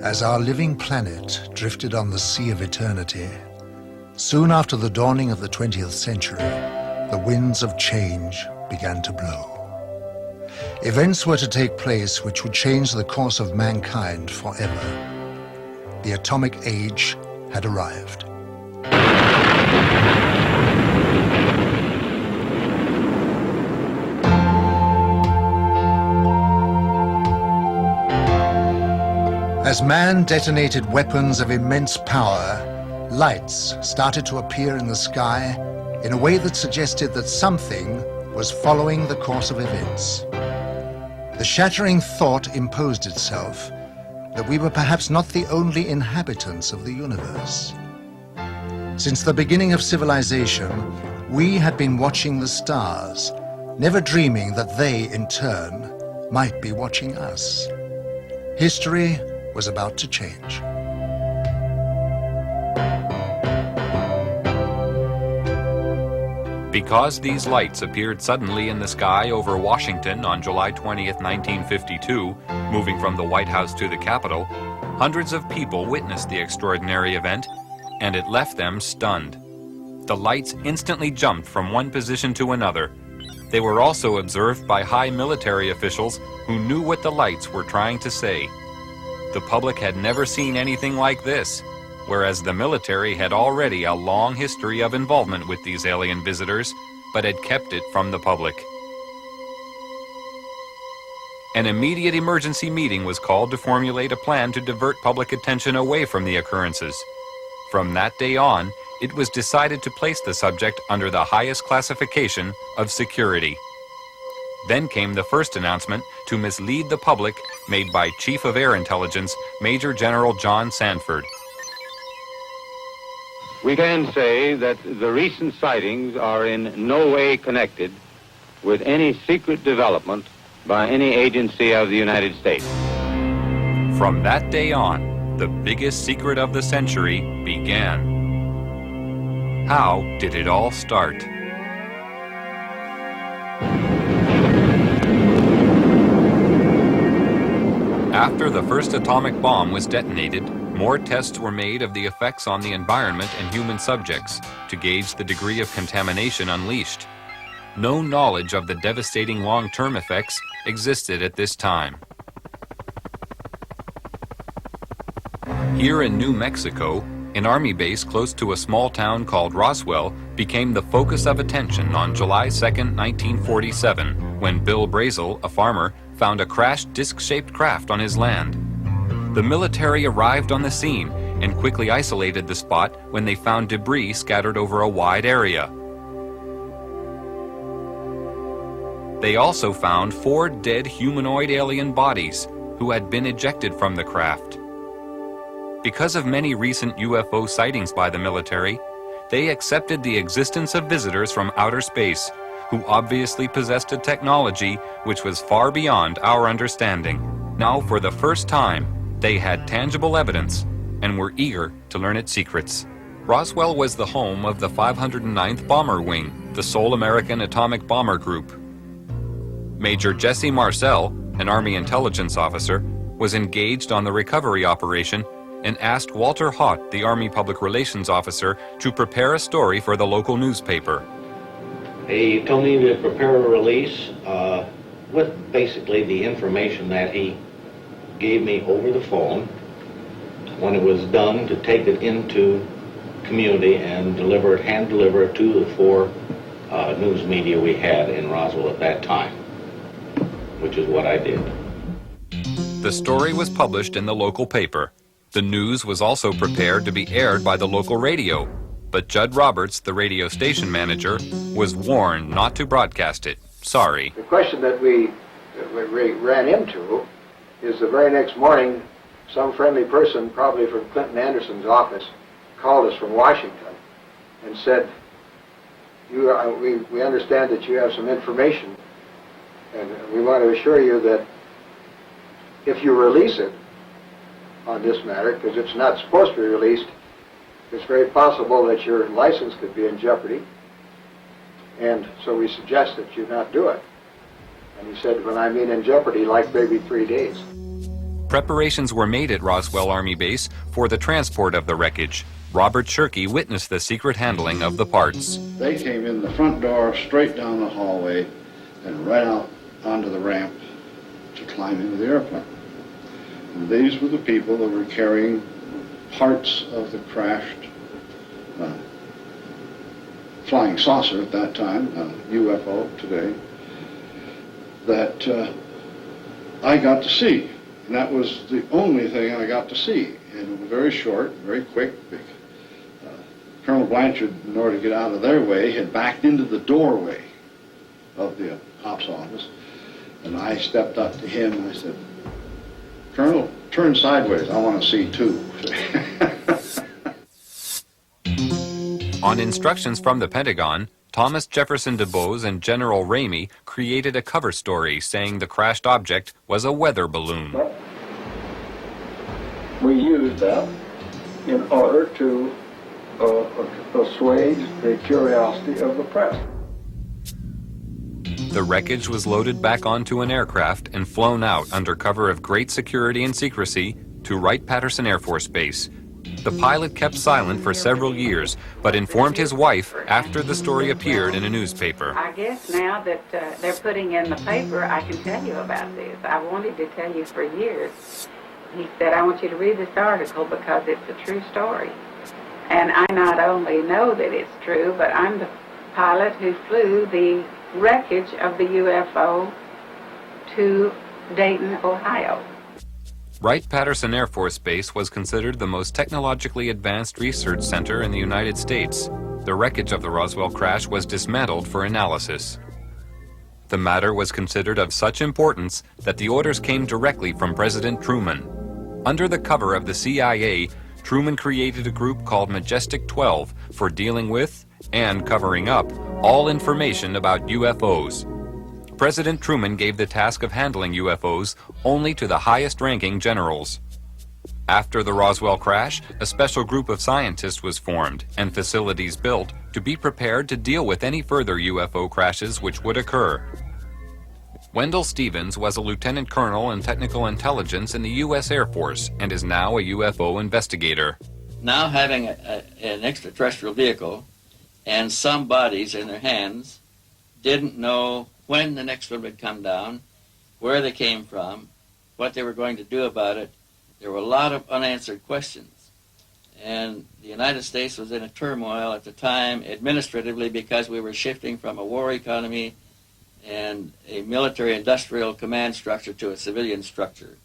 As our living planet drifted on the sea of eternity, soon after the dawning of the 20th century, the winds of change began to blow. Events were to take place which would change the course of mankind forever. The atomic age had arrived. As man detonated weapons of immense power, lights started to appear in the sky in a way that suggested that something was following the course of events. The shattering thought imposed itself that we were perhaps not the only inhabitants of the universe. Since the beginning of civilization, we had been watching the stars, never dreaming that they, in turn, might be watching us. History was about to change. Because these lights appeared suddenly in the sky over Washington on July 20th, 1952, moving from the White House to the Capitol, hundreds of people witnessed the extraordinary event, and it left them stunned. The lights instantly jumped from one position to another. They were also observed by high military officials who knew what the lights were trying to say. The public had never seen anything like this, whereas the military had already a long history of involvement with these alien visitors, but had kept it from the public. An immediate emergency meeting was called to formulate a plan to divert public attention away from the occurrences. From that day on, it was decided to place the subject under the highest classification of security. Then came the first announcement to mislead the public made by Chief of Air Intelligence, Major General John Sanford. We can say that the recent sightings are in no way connected with any secret development by any agency of the United States. From that day on, the biggest secret of the century began. How did it all start? After the first atomic bomb was detonated, more tests were made of the effects on the environment and human subjects to gauge the degree of contamination unleashed. No knowledge of the devastating long-term effects existed at this time. Here in New Mexico, an Army base close to a small town called Roswell became the focus of attention on July 2, 1947, when Bill Brazel, a farmer, found a crashed disc-shaped craft on his land. The military arrived on the scene and quickly isolated the spot when they found debris scattered over a wide area. They also found 4 dead humanoid alien bodies who had been ejected from the craft. Because of many recent UFO sightings by the military, they accepted the existence of visitors from outer space who obviously possessed a technology which was far beyond our understanding. Now, for the first time, they had tangible evidence and were eager to learn its secrets. Roswell was the home of the 509th Bomber Wing, the sole American atomic bomber group. Major Jesse Marcel, an Army intelligence officer, was engaged on the recovery operation and asked Walter Haut, the Army public relations officer, to prepare a story for the local newspaper. He told me to prepare a release with basically the information that he gave me over the phone. When it was done, to take it into community and hand deliver it to the 4 news media we had in Roswell at that time, which is what I did. The story was published in the local paper. The news was also prepared to be aired by the local radio, but Judd Roberts, the radio station manager, was warned not to broadcast it. Sorry. The question that we ran into is the very next morning, some friendly person, probably from Clinton Anderson's office, called us from Washington and said, we understand that you have some information, and we want to assure you that if you release it on this matter, because it's not supposed to be released, it's very possible that your license could be in jeopardy, and so we suggest that you not do it. And he said, when I mean in jeopardy, like maybe 3 days. Preparations were made at Roswell Army Base for the transport of the wreckage. Robert Shirkey witnessed the secret handling of the parts. They came in the front door, straight down the hallway, and right out onto the ramp to climb into the airplane. And these were the people that were carrying parts of the crashed flying saucer at that time, UFO today, that I got to see. And that was the only thing I got to see. And it was very short, very quick. Colonel Blanchard, in order to get out of their way, had backed into the doorway of the ops office. And I stepped up to him and I said, "Colonel, turn sideways. I want to see too." On instructions from the Pentagon, Thomas Jefferson DuBose and General Ramey created a cover story saying the crashed object was a weather balloon. But we used that in order to assuage the curiosity of the press. The wreckage was loaded back onto an aircraft and flown out under cover of great security and secrecy to Wright-Patterson Air Force Base. The pilot kept silent for several years, but informed his wife after the story appeared in a newspaper. I guess now that they're putting in the paper, I can tell you about this. I wanted to tell you for years. He said, "I want you to read this article because it's a true story." And I not only know that it's true, but I'm the pilot who flew the wreckage of the UFO to Dayton, Ohio. Wright-Patterson Air Force Base was considered the most technologically advanced research center in the United States. The wreckage of the Roswell crash was dismantled for analysis. The matter was considered of such importance that the orders came directly from President Truman. Under the cover of the CIA, Truman created a group called Majestic 12 for dealing with and covering up all information about UFOs. President Truman gave the task of handling UFOs only to the highest-ranking generals. After the Roswell crash, a special group of scientists was formed and facilities built to be prepared to deal with any further UFO crashes which would occur. Wendell Stevens was a lieutenant colonel in technical intelligence in the U.S. Air Force and is now a UFO investigator. Now having an extraterrestrial vehicle and some bodies in their hands, didn't know when the next one would come down, where they came from, what they were going to do about it. There were a lot of unanswered questions. And the United States was in a turmoil at the time administratively because we were shifting from a war economy and a military-industrial command structure to a civilian structure.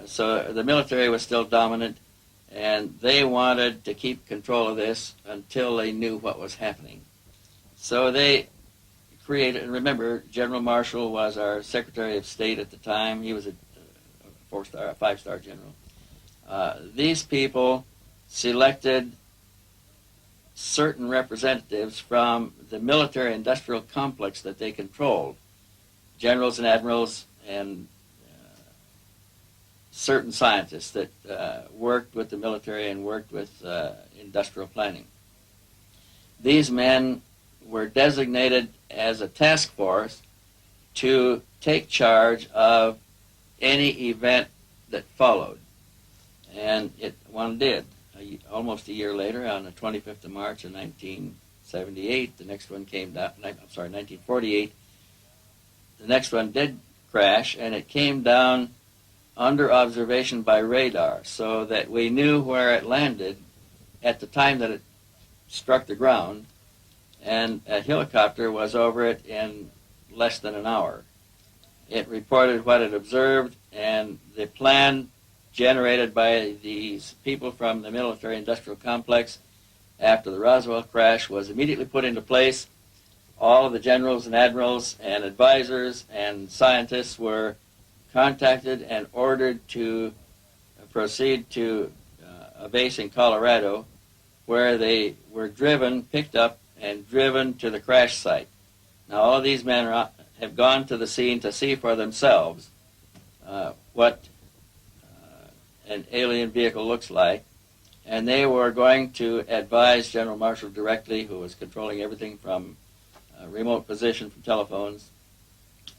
So the military was still dominant, and they wanted to keep control of this until they knew what was happening. So they created, and remember, General Marshall was our Secretary of State at the time. He was a five-star general. These people selected certain representatives from the military-industrial complex that they controlled, generals and admirals and certain scientists that worked with the military and worked with industrial planning. These men were designated as a task force to take charge of any event that followed. And one did. Almost a year later, on the 25th of March of 1978, the next one came down, 1948, the next one did crash, and it came down under observation by radar, so that we knew where it landed at the time that it struck the ground, and a helicopter was over it in less than an hour. It reported what it observed, and the plan generated by these people from the military-industrial complex after the Roswell crash was immediately put into place. All of the generals and admirals and advisors and scientists were contacted and ordered to proceed to a base in Colorado, where they were picked up and driven to the crash site. Now all of these men have gone to the scene to see for themselves what an alien vehicle looks like, and they were going to advise General Marshall directly, who was controlling everything from remote position from telephones,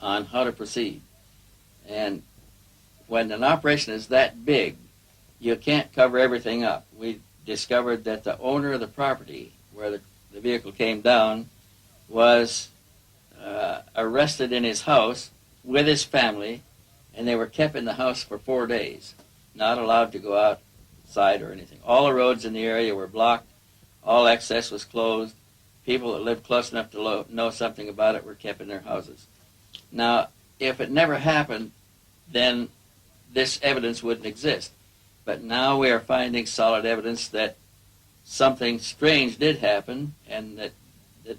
on how to proceed. And when an operation is that big, you can't cover everything up. We discovered that the owner of the property where the vehicle came down was arrested in his house with his family, and they were kept in the house for 4 days, not allowed to go outside or anything. All the roads in the area were blocked. All access was closed. People that lived close enough to know something about it were kept in their houses. Now, if it never happened, then this evidence wouldn't exist. But now we are finding solid evidence that something strange did happen and that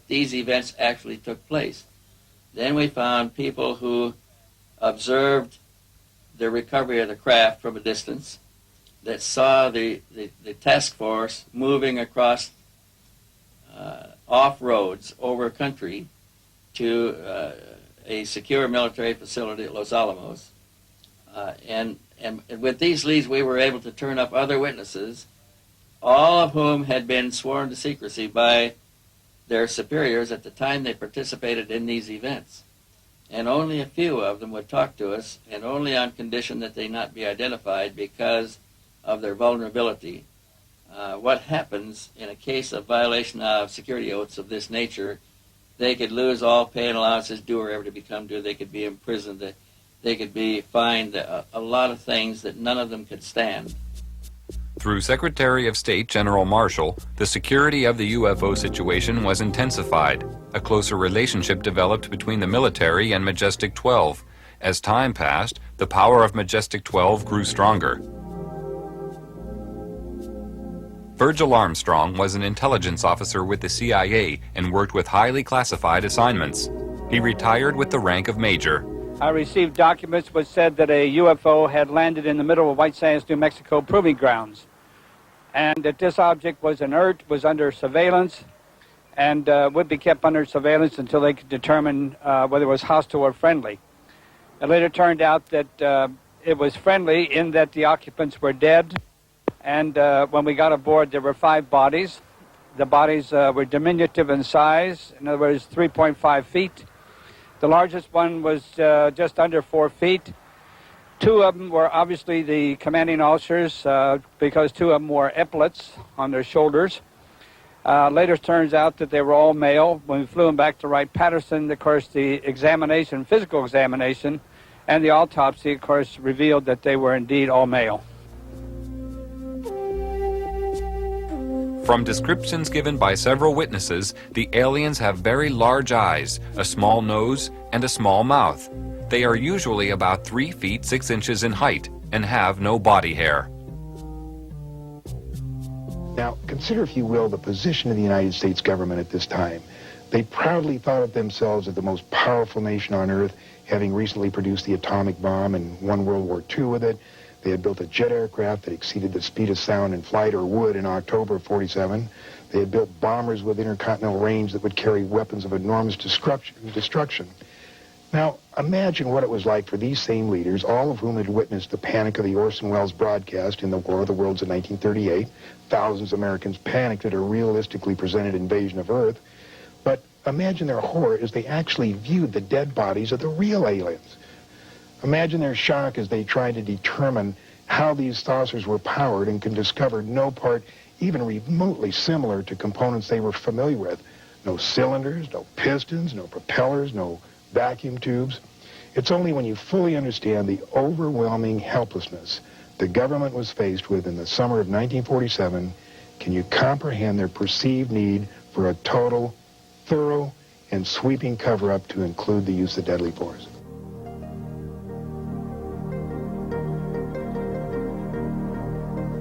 these events actually took place. Then we found people who observed the recovery of the craft from a distance, that saw the task force moving across off roads over country to a secure military facility at Los Alamos. And with these leads, we were able to turn up other witnesses, all of whom had been sworn to secrecy by their superiors at the time they participated in these events. And only a few of them would talk to us, and only on condition that they not be identified because of their vulnerability. What happens in a case of violation of security oaths of this nature, they could lose all pay and allowances due or ever to become due. They could be imprisoned. They could be fined a lot of things that none of them could stand. Through Secretary of State General Marshall, the security of the UFO situation was intensified. A closer relationship developed between the military and Majestic 12. As time passed, the power of Majestic 12 grew stronger. Virgil Armstrong was an intelligence officer with the CIA and worked with highly classified assignments. He retired with the rank of major. I received documents which said that a UFO had landed in the middle of White Sands, New Mexico proving grounds, and that this object was inert, was under surveillance, and would be kept under surveillance until they could determine whether it was hostile or friendly. It later turned out that it was friendly in that the occupants were dead, and when we got aboard there were 5 bodies. The bodies were diminutive in size, in other words 3.5 feet. The largest one was just under 4 feet. 2 of them were obviously the commanding officers because 2 of them wore epaulets on their shoulders. Later turns out that they were all male. When we flew them back to Wright-Patterson, of course, the examination, physical examination, and the autopsy, of course, revealed that they were indeed all male. From descriptions given by several witnesses, the aliens have very large eyes, a small nose, and a small mouth. They are usually about 3 feet 6 inches in height and have no body hair. Now, consider, if you will, the position of the United States government at this time. They proudly thought of themselves as the most powerful nation on Earth, having recently produced the atomic bomb and won World War II with it. They had built a jet aircraft that exceeded the speed of sound in flight, or would, in October of '47. They had built bombers with intercontinental range that would carry weapons of enormous destruction. Now, imagine what it was like for these same leaders, all of whom had witnessed the panic of the Orson Welles broadcast in the War of the Worlds in 1938. Thousands of Americans panicked at a realistically presented invasion of Earth. But imagine their horror as they actually viewed the dead bodies of the real aliens. Imagine their shock as they tried to determine how these saucers were powered and could discover no part even remotely similar to components they were familiar with. No cylinders, no pistons, no propellers, no vacuum tubes. It's only when you fully understand the overwhelming helplessness the government was faced with in the summer of 1947 can you comprehend their perceived need for a total, thorough, and sweeping cover-up to include the use of deadly force.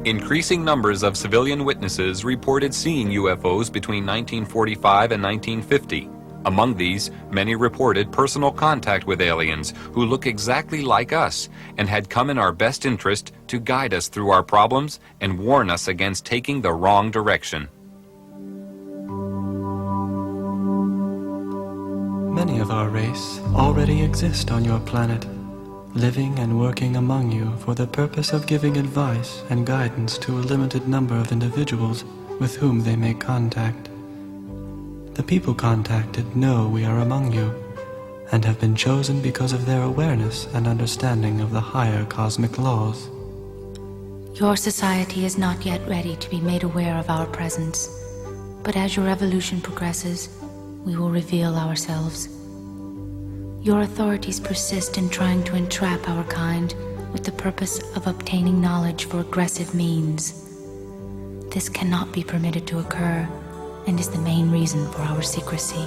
Increasing numbers of civilian witnesses reported seeing UFOs between 1945 and 1950. Among these, many reported personal contact with aliens who look exactly like us and had come in our best interest to guide us through our problems and warn us against taking the wrong direction. Many of our race already exist on your planet, living and working among you for the purpose of giving advice and guidance to a limited number of individuals with whom they make contact. The people contacted know we are among you, and have been chosen because of their awareness and understanding of the higher cosmic laws. Your society is not yet ready to be made aware of our presence, but as your evolution progresses, we will reveal ourselves. Your authorities persist in trying to entrap our kind with the purpose of obtaining knowledge for aggressive means. This cannot be permitted to occur, and is the main reason for our secrecy.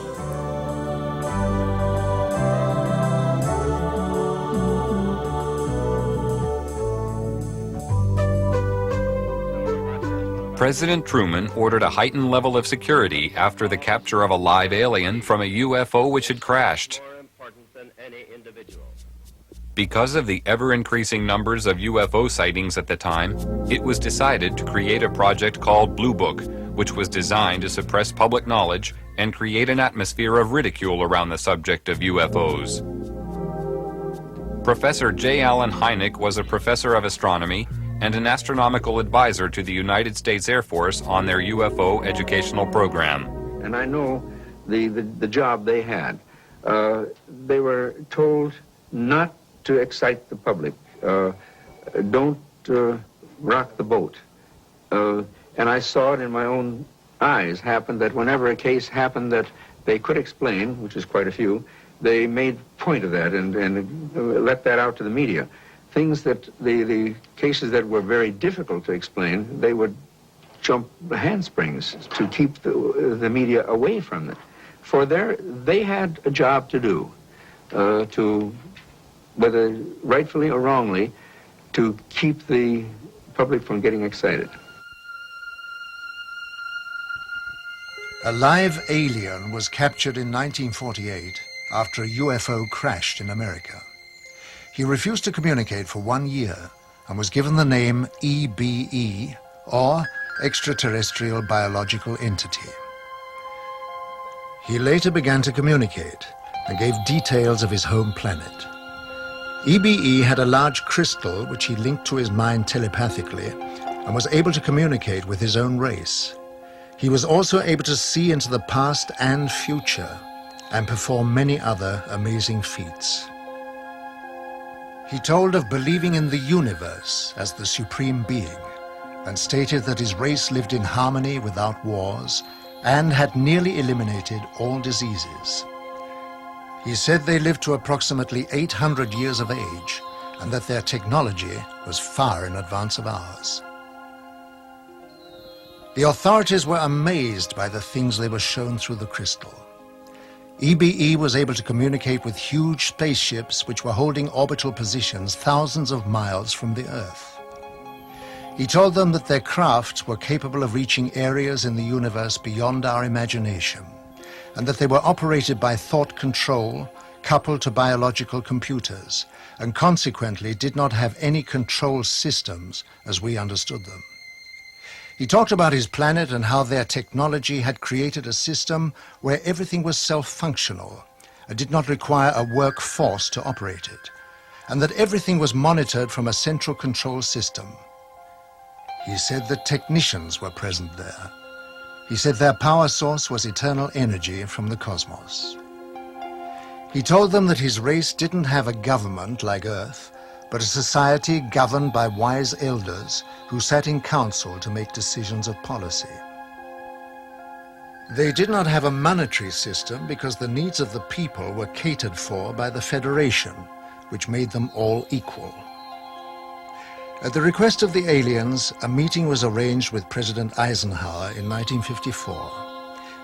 President Truman ordered a heightened level of security after the capture of a live alien from a UFO which had crashed. Because of the ever-increasing numbers of UFO sightings at the time, it was decided to create a project called Blue Book, which was designed to suppress public knowledge and create an atmosphere of ridicule around the subject of UFOs. Professor J. Allen Hynek was a professor of astronomy and an astronomical advisor to the United States Air Force on their UFO educational program. And I know the job they had. They were told not to excite the public. Don't rock the boat. And I saw it in my own eyes happen that whenever a case happened that they could explain, which is quite a few, they made point of that and let that out to the media. Things that the cases that were very difficult to explain, they would jump the handsprings to keep the media away from it. For they had a job to do, to, whether rightfully or wrongly, to keep the public from getting excited. A live alien was captured in 1948 after a UFO crashed in America. He refused to communicate for 1 year and was given the name EBE, or Extraterrestrial Biological Entity. He later began to communicate and gave details of his home planet. EBE had a large crystal which he linked to his mind telepathically and was able to communicate with his own race. He was also able to see into the past and future and perform many other amazing feats. He told of believing in the universe as the supreme being and stated that his race lived in harmony without wars and had nearly eliminated all diseases. He said they lived to approximately 800 years of age and that their technology was far in advance of ours. The authorities were amazed by the things they were shown through the crystal. EBE was able to communicate with huge spaceships which were holding orbital positions thousands of miles from the Earth. He told them that their crafts were capable of reaching areas in the universe beyond our imagination, and that they were operated by thought control coupled to biological computers, and consequently did not have any control systems as we understood them. He talked about his planet and how their technology had created a system where everything was self-functional and did not require a workforce to operate it, and that everything was monitored from a central control system. He said that technicians were present there. He said their power source was eternal energy from the cosmos. He told them that his race didn't have a government like Earth, but a society governed by wise elders who sat in council to make decisions of policy. They did not have a monetary system because the needs of the people were catered for by the Federation, which made them all equal. At the request of the aliens, a meeting was arranged with President Eisenhower in 1954.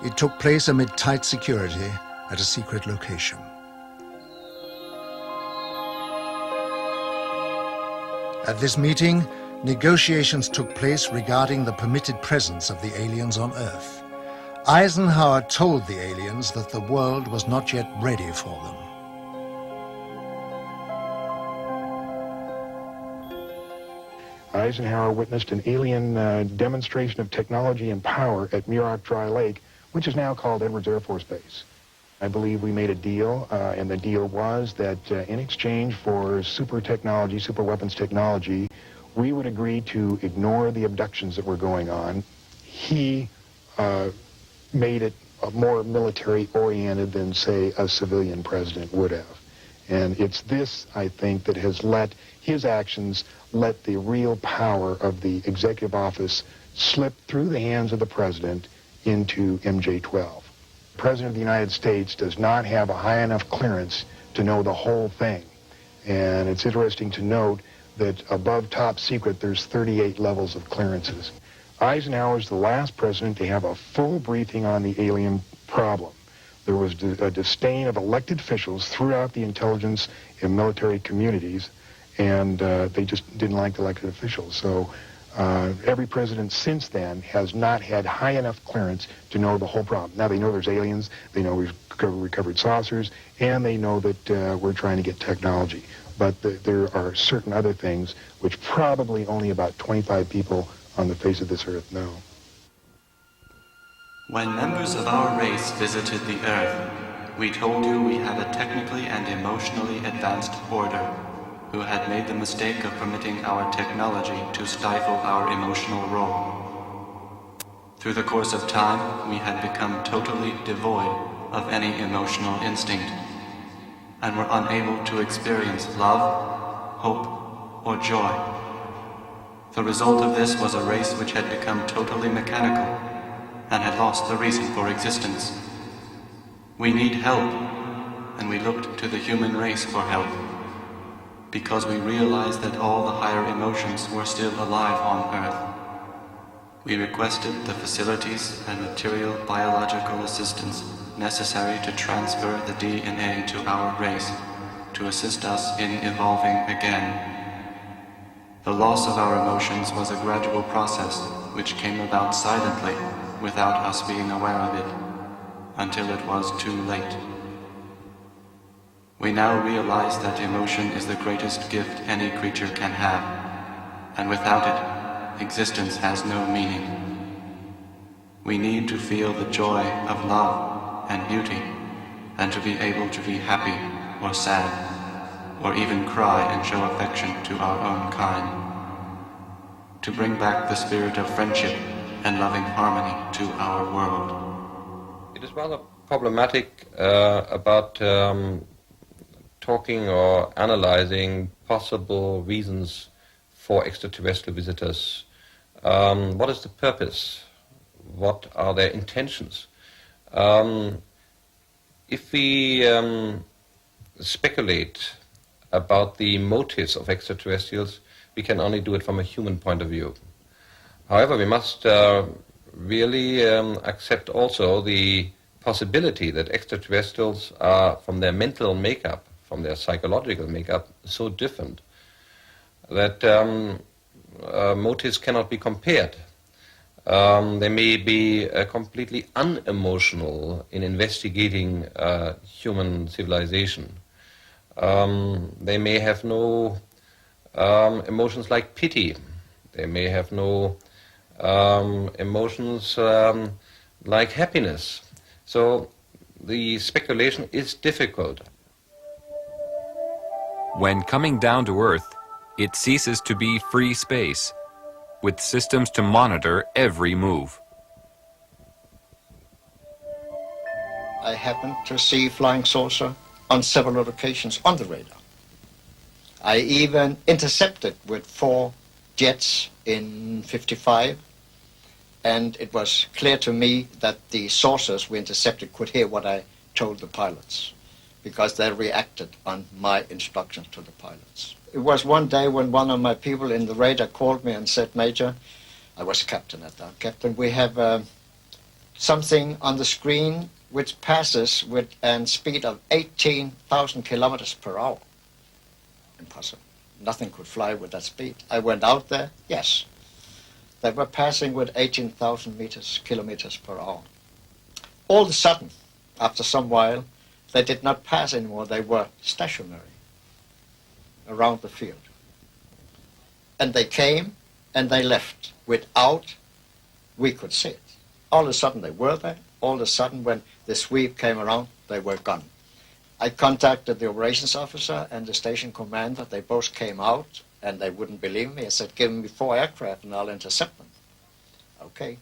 It took place amid tight security at a secret location. At this meeting, negotiations took place regarding the permitted presence of the aliens on Earth. Eisenhower told the aliens that the world was not yet ready for them. Eisenhower witnessed an alien demonstration of technology and power at Muroc Dry Lake, which is now called Edwards Air Force Base. I believe we made a deal, and the deal was that in exchange for super technology, super weapons technology, we would agree to ignore the abductions that were going on. He made it more military-oriented than, say, a civilian president would have. And it's this, I think, that has his actions let the real power of the executive office slip through the hands of the president into MJ-12. The President of the United States does not have a high enough clearance to know the whole thing. And it's interesting to note that above top secret, there's 38 levels of clearances. Eisenhower's the last president to have a full briefing on the alien problem. There was a disdain of elected officials throughout the intelligence and military communities, and they just didn't like elected officials. So every president since then has not had high enough clearance to know the whole problem. Now they know there's aliens, they know we've recovered saucers, and they know that we're trying to get technology. But there are certain other things which probably only about 25 people on the face of this earth know. When members of our race visited the Earth, we told you we had a technically and emotionally advanced order who had made the mistake of permitting our technology to stifle our emotional role. Through the course of time, we had become totally devoid of any emotional instinct and were unable to experience love, hope, or joy. The result of this was a race which had become totally mechanical and had lost the reason for existence. We need help, and we looked to the human race for help, because we realized that all the higher emotions were still alive on Earth. We requested the facilities and material biological assistance necessary to transfer the DNA to our race, to assist us in evolving again. The loss of our emotions was a gradual process which came about silently, without us being aware of it, until it was too late. We now realize that emotion is the greatest gift any creature can have, and without it, existence has no meaning. We need to feel the joy of love and beauty, and to be able to be happy or sad, or even cry and show affection to our own kind. To bring back the spirit of friendship and loving harmony to our world. It is rather problematic about talking or analyzing possible reasons for extraterrestrial visitors. What is the purpose? What are their intentions? If we speculate about the motives of extraterrestrials, we can only do it from a human point of view. However, we must really accept also the possibility that extraterrestrials are, from their mental makeup, from their psychological makeup, so different that motives cannot be compared. They may be completely unemotional in investigating human civilization. They may have no emotions like pity. They may have no emotions like happiness. So the speculation is difficult. When coming down to Earth, it ceases to be free space, with systems to monitor every move. I happened to see flying saucer on several occasions on the radar. I even intercepted with 4 jets in '55, and it was clear to me that the saucers we intercepted could hear what I told the pilots, because they reacted on my instructions to the pilots. It was one day when one of my people in the radar called me and said, "Major," I was captain at that, "Captain, we have something on the screen which passes with a speed of 18,000 kilometers per hour. Impossible. Nothing could fly with that speed. I went out there, yes. They were passing with 18,000 kilometers per hour. All of a sudden, after some while, they did not pass anymore. They were stationary around the field. And they came and they left without we could see it. All of a sudden they were there. All of a sudden when the sweep came around, they were gone. I contacted the operations officer and the station commander. They both came out and they wouldn't believe me. I said, "Give me 4 aircraft and I'll intercept them." Okay.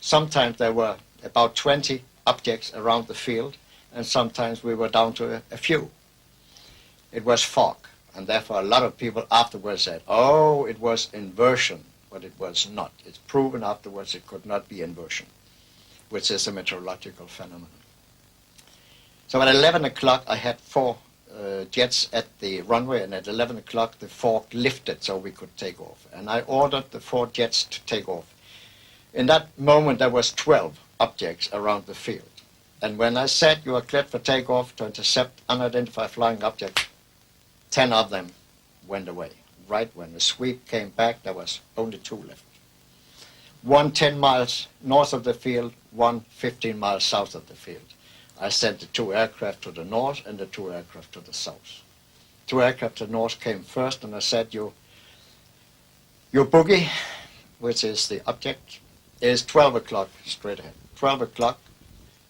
Sometimes there were about 20 objects around the field, and sometimes we were down to a few. It was fog, and therefore a lot of people afterwards said, oh, it was inversion, but it was not. It's proven afterwards it could not be inversion, which is a meteorological phenomenon. So at 11 o'clock I had 4 jets at the runway, and at 11 o'clock the fog lifted so we could take off. And I ordered the 4 jets to take off. In that moment there was 12 objects around the field. And when I said you are cleared for takeoff to intercept unidentified flying objects, 10 of them went away. Right when the sweep came back, there was only 2 left. One 10 miles north of the field, one 15 miles south of the field. I sent the 2 aircraft to the north and the 2 aircraft to the south. 2 aircraft to the north came first, and I said, your boogie, which is the object, is 12 o'clock straight ahead. 12 o'clock,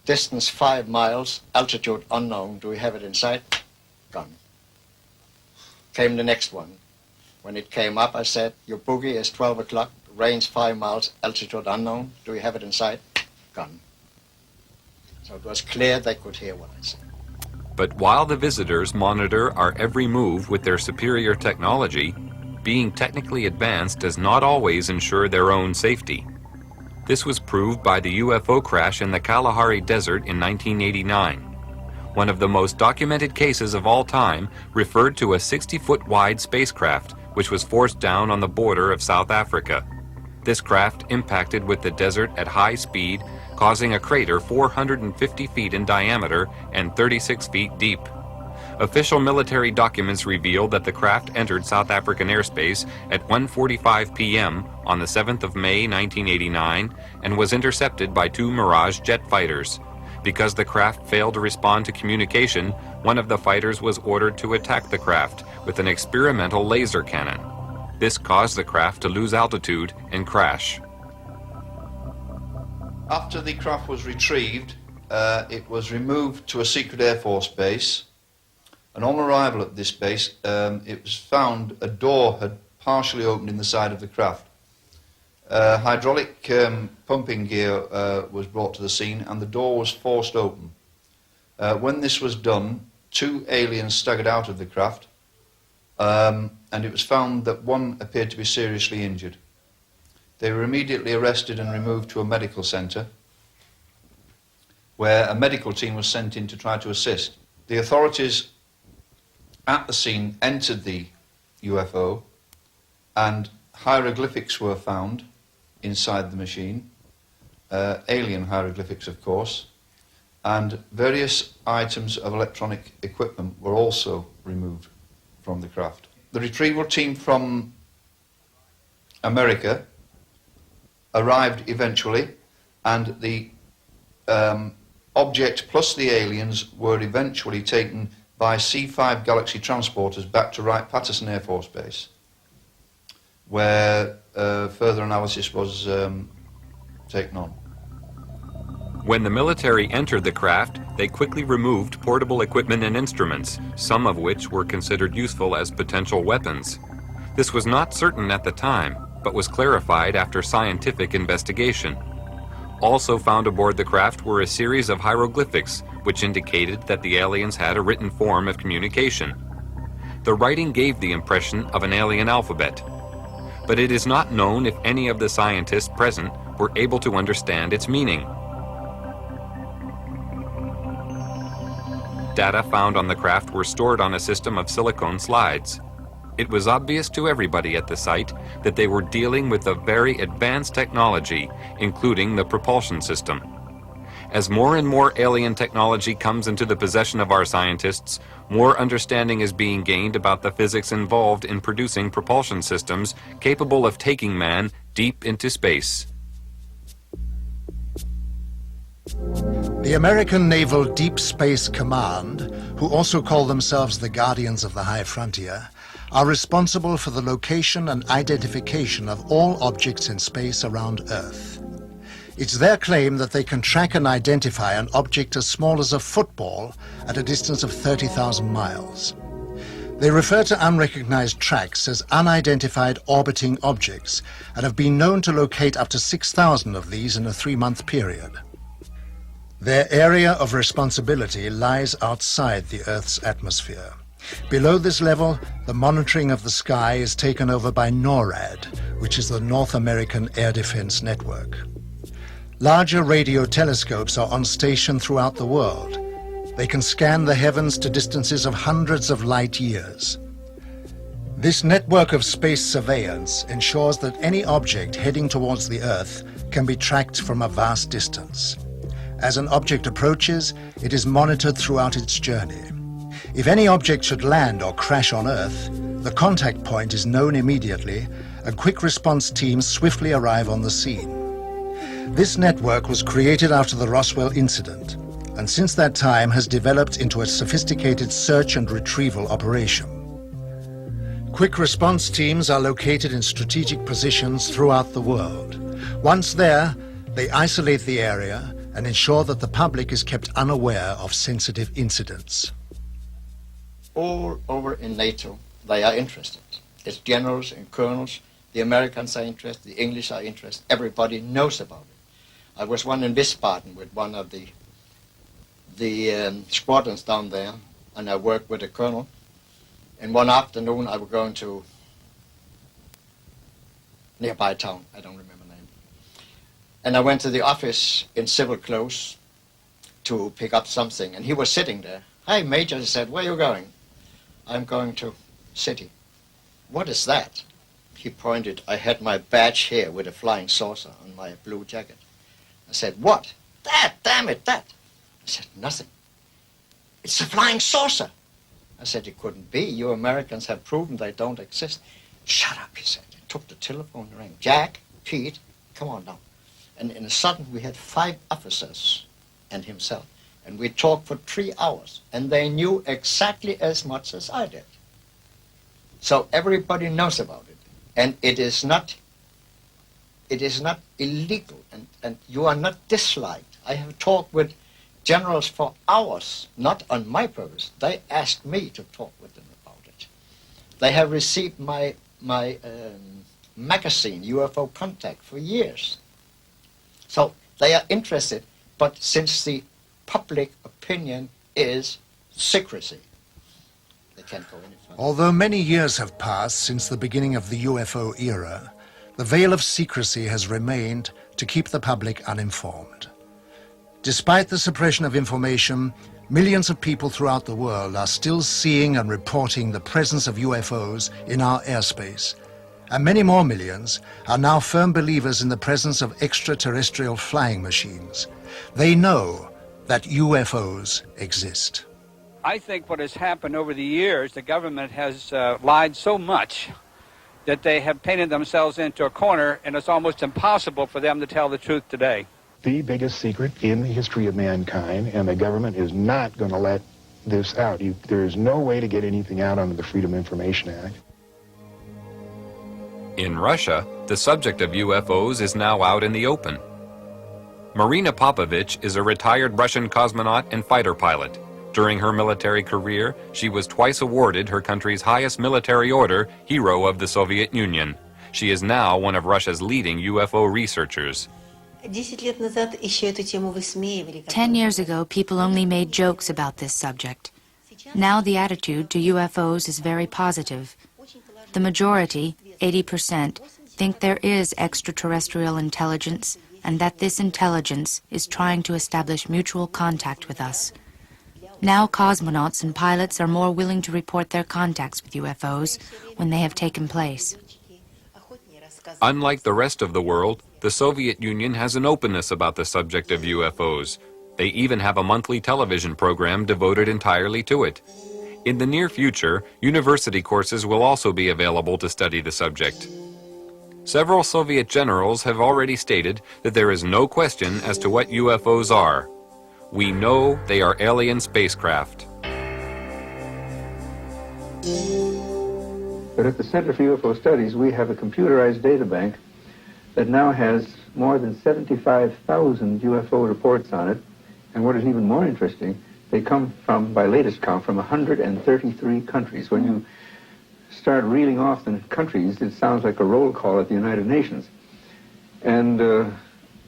distance 5 miles, altitude unknown. Do we have it in sight? Gone. Came the next one. When it came up, I said, your boogie is 12 o'clock, range 5 miles, altitude unknown. Do we have it in sight? Gone. So it was clear they could hear what I said. But while the visitors monitor our every move with their superior technology, being technically advanced does not always ensure their own safety. This was proved by the UFO crash in the Kalahari Desert in 1989. One of the most documented cases of all time referred to a 60-foot wide spacecraft which was forced down on the border of South Africa. This craft impacted with the desert at high speed, causing a crater 450 feet in diameter and 36 feet deep. Official military documents reveal that the craft entered South African airspace at 1:45 p.m. on the 7th of May 1989 and was intercepted by 2 Mirage jet fighters. Because the craft failed to respond to communication, one of the fighters was ordered to attack the craft with an experimental laser cannon. This caused the craft to lose altitude and crash. After the craft was retrieved, it was removed to a secret Air Force base, and on arrival at this base, it was found a door had partially opened in the side of the craft. Hydraulic pumping gear was brought to the scene, and the door was forced open. When this was done, 2 aliens staggered out of the craft, and it was found that one appeared to be seriously injured. They were immediately arrested and removed to a medical centre, where a medical team was sent in to try to assist. The authorities at the scene entered the UFO, and hieroglyphics were found inside the machine, alien hieroglyphics of course, and various items of electronic equipment were also removed from the craft. The retrieval team from America arrived eventually, and the object plus the aliens were eventually taken by C-5 Galaxy transporters back to Wright-Patterson Air Force Base, where further analysis was taken on. When the military entered the craft, they quickly removed portable equipment and instruments, some of which were considered useful as potential weapons. This was not certain at the time, but was clarified after scientific investigation. Also found aboard the craft were a series of hieroglyphics, which indicated that the aliens had a written form of communication. The writing gave the impression of an alien alphabet, but it is not known if any of the scientists present were able to understand its meaning. Data found on the craft were stored on a system of silicone slides. It was obvious to everybody at the site that they were dealing with a very advanced technology, including the propulsion system. As more and more alien technology comes into the possession of our scientists, more understanding is being gained about the physics involved in producing propulsion systems capable of taking man deep into space. The American Naval Deep Space Command, who also call themselves the Guardians of the High Frontier, are responsible for the location and identification of all objects in space around Earth. It's their claim that they can track and identify an object as small as a football at a distance of 30,000 miles. They refer to unrecognized tracks as unidentified orbiting objects and have been known to locate up to 6,000 of these in a 3-month period. Their area of responsibility lies outside the Earth's atmosphere. Below this level, the monitoring of the sky is taken over by NORAD, which is the North American Air Defense Network. Larger radio telescopes are on station throughout the world. They can scan the heavens to distances of hundreds of light years. This network of space surveillance ensures that any object heading towards the Earth can be tracked from a vast distance. As an object approaches, it is monitored throughout its journey. If any object should land or crash on Earth, the contact point is known immediately, and quick response teams swiftly arrive on the scene. This network was created after the Roswell incident, and since that time has developed into a sophisticated search and retrieval operation. Quick response teams are located in strategic positions throughout the world. Once there, they isolate the area and ensure that the public is kept unaware of sensitive incidents. All over in NATO, they are interested. It's generals and colonels. The Americans are interested. The English are interested. Everybody knows about it. I was one in Wiesbaden with one of the squadrons down there, and I worked with a colonel. And one afternoon, I was going to nearby town. I don't remember the name. And I went to the office in civil clothes to pick up something, and he was sitting there. Hey, Major, he said, where are you going? I'm going to city. What is that? He pointed. I had my badge here with a flying saucer on my blue jacket. I said, what? That, damn it, that. I said, nothing. It's a flying saucer. I said, it couldn't be. You Americans have proven they don't exist. Shut up, he said. He took the telephone and rang. Jack, Pete, come on now. And in a sudden, we had 5 officers and himself. And we talked for 3 hours. And they knew exactly as much as I did. So everybody knows about it. And it is not illegal. And you are not disliked. I have talked with generals for hours, not on my purpose. They asked me to talk with them about it. They have received my magazine, UFO Contact, for years. So they are interested, but since the public opinion is secrecy, they can't go any further. Although many years have passed since the beginning of the UFO era, the veil of secrecy has remained to keep the public uninformed. Despite the suppression of information, millions of people throughout the world are still seeing and reporting the presence of UFOs in our airspace. And many more millions are now firm believers in the presence of extraterrestrial flying machines. They know that UFOs exist. I think what has happened over the years, the government has lied so much that they have painted themselves into a corner, and it's almost impossible for them to tell the truth today. The biggest secret in the history of mankind, and the government is not going to let this out. There is no way to get anything out under the Freedom of Information Act. In Russia, the subject of UFOs is now out in the open. Marina Popovich is a retired Russian cosmonaut and fighter pilot. During her military career, she was twice awarded her country's highest military order, Hero of the Soviet Union. She is now one of Russia's leading UFO researchers. 10 years ago, people only made jokes about this subject. Now the attitude to UFOs is very positive. The majority, 80%, think there is extraterrestrial intelligence and that this intelligence is trying to establish mutual contact with us. Now cosmonauts and pilots are more willing to report their contacts with UFOs when they have taken place. Unlike the rest of the world, the Soviet Union has an openness about the subject of UFOs. They even have a monthly television program devoted entirely to it. In the near future, university courses will also be available to study the subject. Several Soviet generals have already stated that there is no question as to what UFOs are. We know they are alien spacecraft. But at the Center for UFO Studies, we have a computerized data bank that now has more than 75,000 UFO reports on it. And what is even more interesting, they come from, by latest count, from 133 countries. When you start reeling off the countries, it sounds like a roll call at the United Nations. And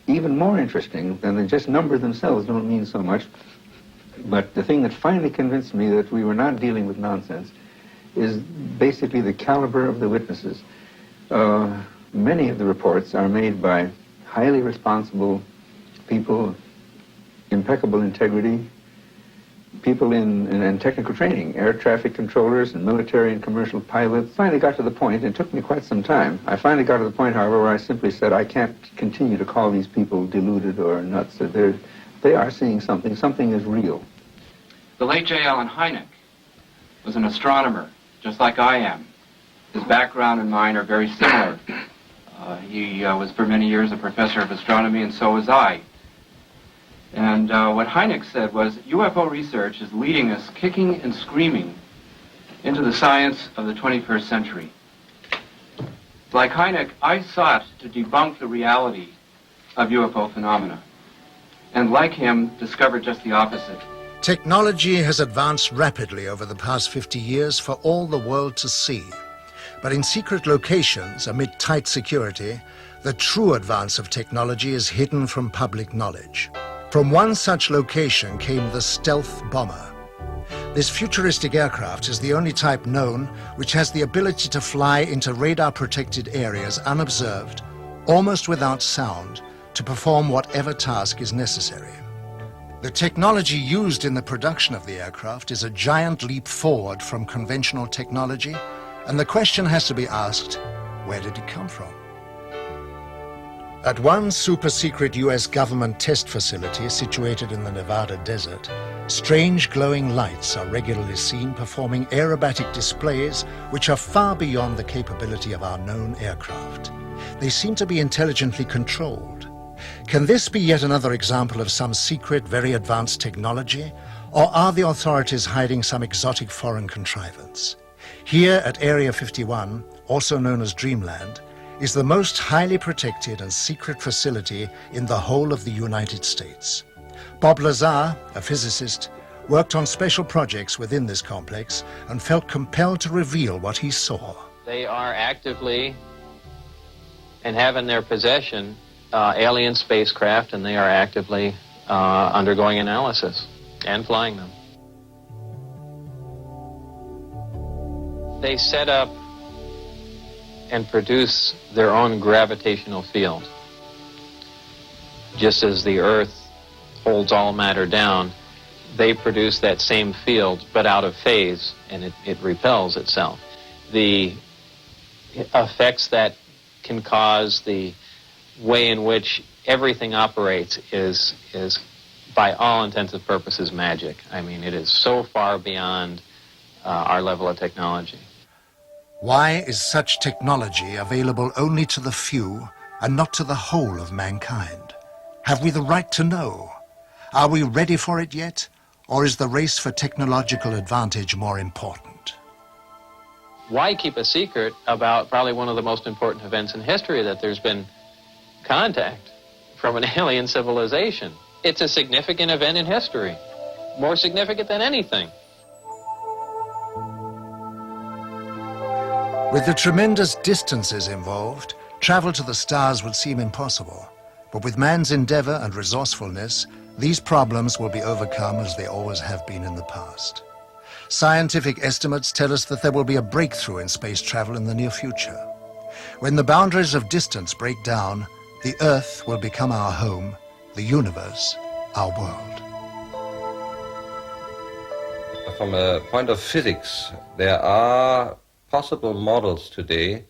even more interesting than the just numbers themselves don't mean so much. But the thing that finally convinced me that we were not dealing with nonsense is basically the caliber of the witnesses. Many of the reports are made by highly responsible people, impeccable integrity, people in technical training, air traffic controllers and military and commercial pilots. Finally got to the point, and it took me quite some time. I finally got to the point, however, where I simply said, I can't continue to call these people deluded or nuts. They are seeing something. Something is real. The late J. Allen Hynek was an astronomer, just like I am. His background and mine are very similar. He was for many years a professor of astronomy, and so was I. And what Hynek said was, UFO research is leading us kicking and screaming into the science of the 21st century. Like Hynek, I sought to debunk the reality of UFO phenomena, and like him, discovered just the opposite. Technology has advanced rapidly over the past 50 years for all the world to see. But in secret locations, amid tight security, the true advance of technology is hidden from public knowledge. From one such location came the stealth bomber. This futuristic aircraft is the only type known which has the ability to fly into radar-protected areas unobserved, almost without sound, to perform whatever task is necessary. The technology used in the production of the aircraft is a giant leap forward from conventional technology, and the question has to be asked, where did it come from? At one super-secret US government test facility situated in the Nevada desert, strange glowing lights are regularly seen performing aerobatic displays which are far beyond the capability of our known aircraft. They seem to be intelligently controlled. Can this be yet another example of some secret, very advanced technology? Or are the authorities hiding some exotic foreign contrivance? Here at Area 51, also known as Dreamland, is the most highly protected and secret facility in the whole of the United States. Bob Lazar, a physicist, worked on special projects within this complex and felt compelled to reveal what he saw. They are actively and have in their possession alien spacecraft, and they are actively undergoing analysis and flying them. They set up and produce their own gravitational field. Just as the Earth holds all matter down, they produce that same field, but out of phase, and it repels itself. The effects that can cause, the way in which everything operates is by all intents and purposes magic. I mean, it is so far beyond our level of technology. Why is such technology available only to the few and not to the whole of mankind? Have we the right to know? Are we ready for it yet? Or is the race for technological advantage more important? Why keep a secret about probably one of the most important events in history, that there's been contact from an alien civilization? It's a significant event in history, more significant than anything. With the tremendous distances involved, travel to the stars would seem impossible. But with man's endeavor and resourcefulness, these problems will be overcome as they always have been in the past. Scientific estimates tell us that there will be a breakthrough in space travel in the near future. When the boundaries of distance break down, the Earth will become our home, the universe our world. From a point of physics, there are possible models today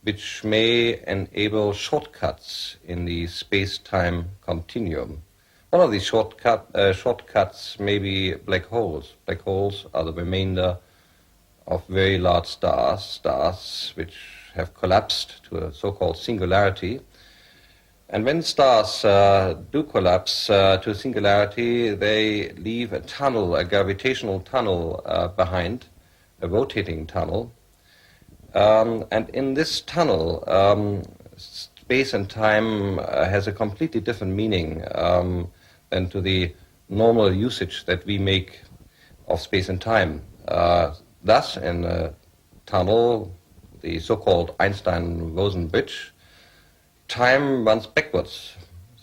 which may enable shortcuts in the space-time continuum. One of these shortcuts may be black holes. Black holes are the remainder of very large stars which have collapsed to a so-called singularity. And when stars do collapse to singularity, they leave a tunnel, a gravitational tunnel behind, a rotating tunnel. And in this tunnel, space and time has a completely different meaning than to the normal usage that we make of space and time. Thus, in a tunnel, the so-called Einstein-Rosen bridge, time runs backwards.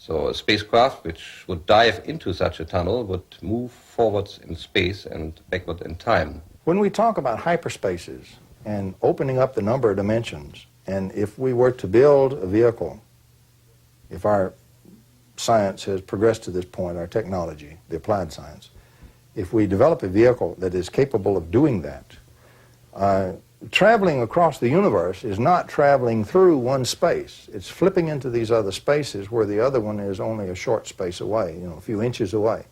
So a spacecraft which would dive into such a tunnel would move forwards in space and backward in time. When we talk about hyperspaces and opening up the number of dimensions, and if we were to build a vehicle, if our science has progressed to this point, our technology, the applied science, if we develop a vehicle that is capable of doing that, traveling across the universe is not traveling through one space. It's flipping into these other spaces where the other one is only a short space away, a few inches away.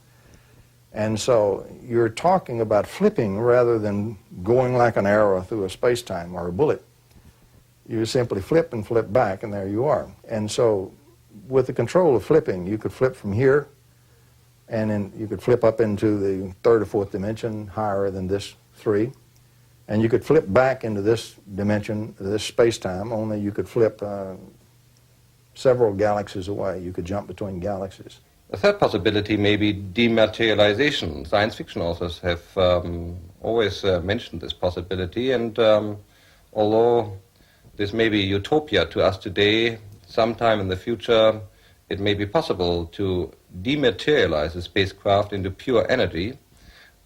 And so you're talking about flipping rather than going like an arrow through a space-time or a bullet. You simply flip and flip back, and there you are. And so with the control of flipping, you could flip from here, and then you could flip up into the third or fourth dimension higher than this 3. And you could flip back into this dimension, this space-time, only you could flip several galaxies away. You could jump between galaxies. A third possibility may be dematerialization. Science fiction authors have always mentioned this possibility, and although this may be utopia to us today, sometime in the future it may be possible to dematerialize a spacecraft into pure energy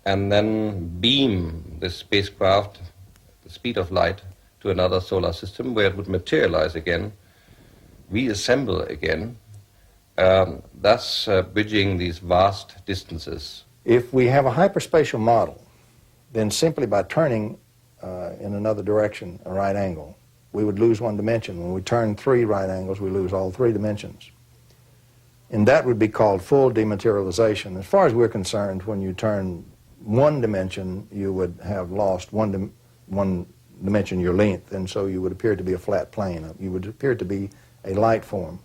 and then beam this spacecraft at the speed of light to another solar system where it would materialize again, reassemble again, thus bridging these vast distances. If we have a hyperspatial model, then simply by turning in another direction, a right angle, we would lose one dimension. When we turn 3 right angles, we lose all 3 dimensions. And that would be called full dematerialization. As far as we're concerned, when you turn 1 dimension, you would have lost one dimension, your length, and so you would appear to be a flat plane. You would appear to be a light form.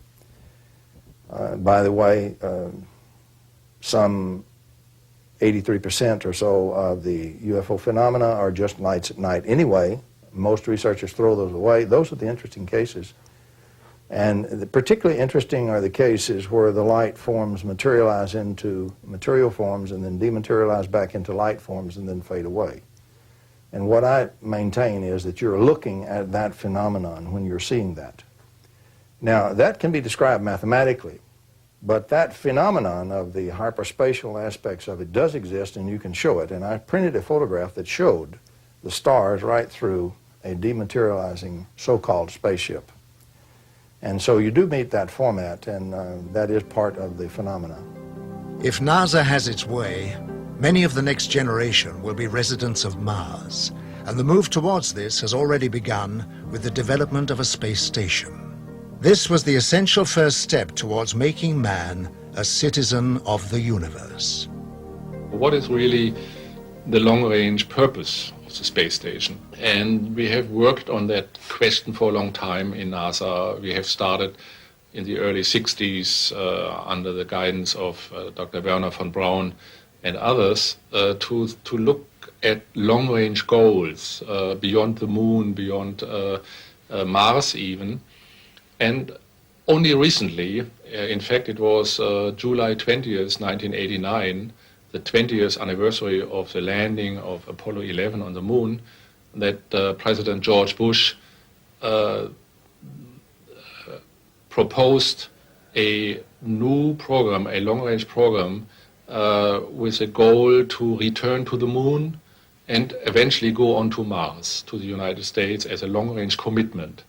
By the way, some 83% or so of the UFO phenomena are just lights at night anyway. Most researchers throw those away. Those are the interesting cases. And particularly interesting are the cases where the light forms materialize into material forms and then dematerialize back into light forms and then fade away. And what I maintain is that you're looking at that phenomenon when you're seeing that. Now, that can be described mathematically, but that phenomenon of the hyperspatial aspects of it does exist, and you can show it. And I printed a photograph that showed the stars right through a dematerializing so-called spaceship. And so you do meet that format, and that is part of the phenomena. If NASA has its way, many of the next generation will be residents of Mars, and the move towards this has already begun with the development of a space station. This was the essential first step towards making man a citizen of the universe. What is really the long-range purpose of the space station? And we have worked on that question for a long time in NASA. We have started in the early 60s under the guidance of Dr. Werner von Braun and others to look at long-range goals beyond the moon, beyond Mars even. And only recently, in fact it was July 20th, 1989, the 20th anniversary of the landing of Apollo 11 on the moon, that President George Bush proposed a new program, a long-range program, with a goal to return to the moon and eventually go on to Mars, to the United States, as a long-range commitment.